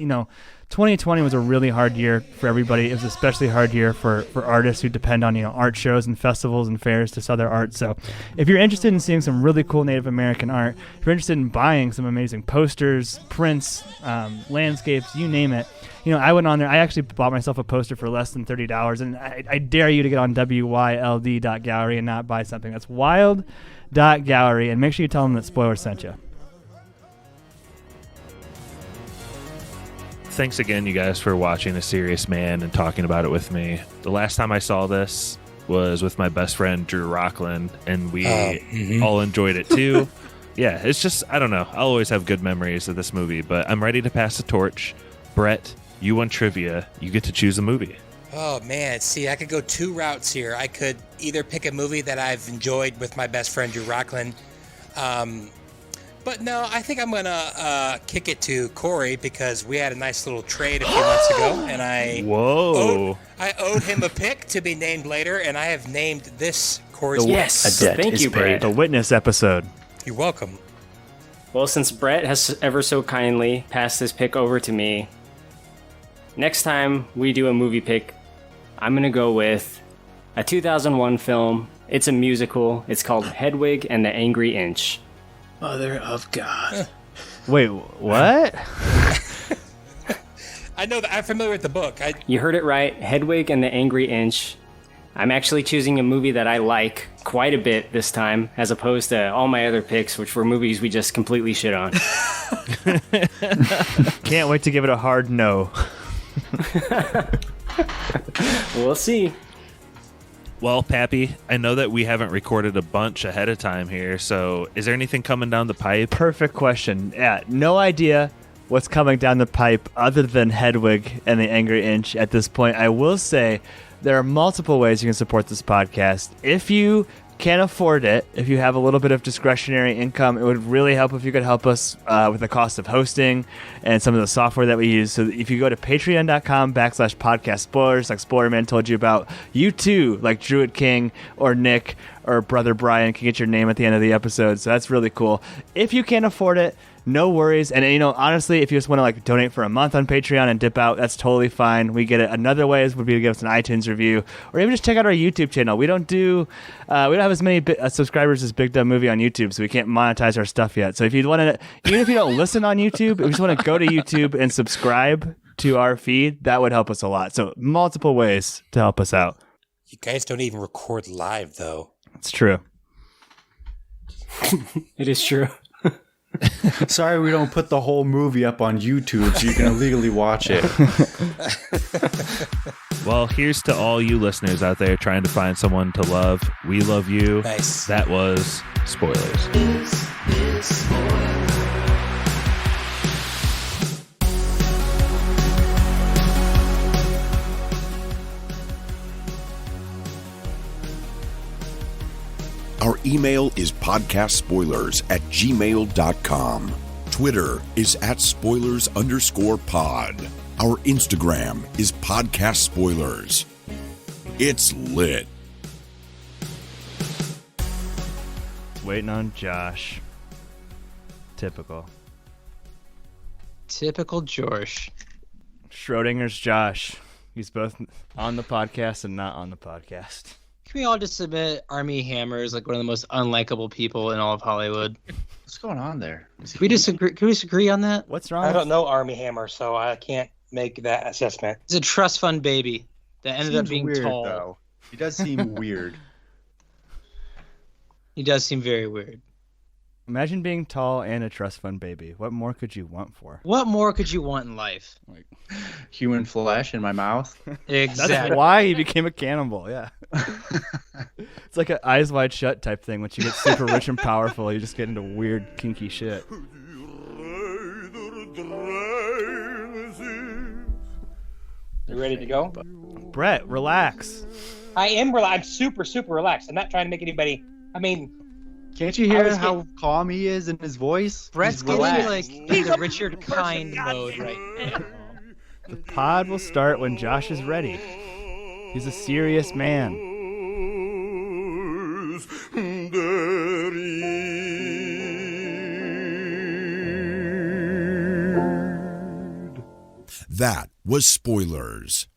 2020 was a really hard year for everybody. It was especially hard year for artists who depend on, art shows and festivals and fairs to sell their art. So if you're interested in seeing some really cool Native American art, if you're interested in buying some amazing posters, prints, landscapes, you name it, I went on there. I actually bought myself a poster for less than $30, and I dare you to get on WYLD.Gallery and not buy something. That's Wild.Gallery, and make sure you tell them that Spoilers sent you. Thanks again, you guys, for watching A Serious Man and talking about it with me. The last time I saw this was with my best friend, Drew Rockland, and we all enjoyed it, too. Yeah, it's just, I don't know. I'll always have good memories of this movie, but I'm ready to pass the torch. Brett, you won trivia. You get to choose a movie. Oh, man. See, I could go two routes here. I could either pick a movie that I've enjoyed with my best friend, Drew Rockland. But no, I think I'm going to kick it to Korey because we had a nice little trade a few months ago, and I owed him a pick to be named later, and I have named this Korey's Yes, thank you, Brett. The witness episode. You're welcome. Well, since Brett has ever so kindly passed this pick over to me, next time we do a movie pick, I'm going to go with a 2001 film. It's a musical. It's called Hedwig and the Angry Inch. Mother of God. Wait, what? I know that I'm familiar with the book. You heard it right. Hedwig and the Angry Inch. I'm actually choosing a movie that I like quite a bit this time, as opposed to all my other picks, which were movies we just completely shit on. Can't wait to give it a hard no. We'll see. Well, Pappy, I know that we haven't recorded a bunch ahead of time here, so is there anything coming down the pipe? Perfect question. Yeah, no idea what's coming down the pipe other than Hedwig and the Angry Inch at this point. I will say there are multiple ways you can support this podcast. If you can't afford it, if you have a little bit of discretionary income, it would really help if you could help us with the cost of hosting and some of the software that we use. So if you go to patreon.com/podcast spoilers, like Spoilerman told you about, you too, like Druid King or Nick or Brother Brian, can get your name at the end of the episode. So that's really cool. If you can't afford it, no worries. And, honestly, if you just want to donate for a month on Patreon and dip out, that's totally fine. We get it. Another way would be to give us an iTunes review, or even just check out our YouTube channel. We don't have as many subscribers as Big Dumb Movie on YouTube, so we can't monetize our stuff yet. So if you want to, even if you don't listen on YouTube, if you just want to go to YouTube and subscribe to our feed, that would help us a lot. So multiple ways to help us out. You guys don't even record live, though. It's true. It is true. Sorry we don't put the whole movie up on YouTube so you can illegally watch it. Well, here's to all you listeners out there trying to find someone to love. We love you. Nice. That was Spoilers. Our email is podcastspoilers@gmail.com. Twitter is @spoilers_pod. Our Instagram is podcast spoilers. It's lit. Waiting on Josh. Typical. Typical Josh. Schrodinger's Josh. He's both on the podcast and not on the podcast. Can we all just admit Armie Hammer is like one of the most unlikable people in all of Hollywood? What's going on there? Can we disagree on that? What's wrong? I don't know Armie Hammer, so I can't make that assessment. He's a trust fund baby that ended up being weird, tall. Though. He does seem weird. He does seem very weird. Imagine being tall and a trust fund baby. What more could you want for? What more could you want in life? Like human flesh in my mouth. Exactly. That's why he became a cannibal, yeah. It's like an Eyes Wide Shut type thing. Once you get super rich and powerful, you just get into weird, kinky shit. You ready to go? Brett, relax. I am I'm super, super relaxed. I'm not trying to make anybody... Can't you hear how calm he is in his voice? Brett's getting like in the Richard Kind mode right now. The pod will start when Josh is ready. He's a serious man. That was Spoilers.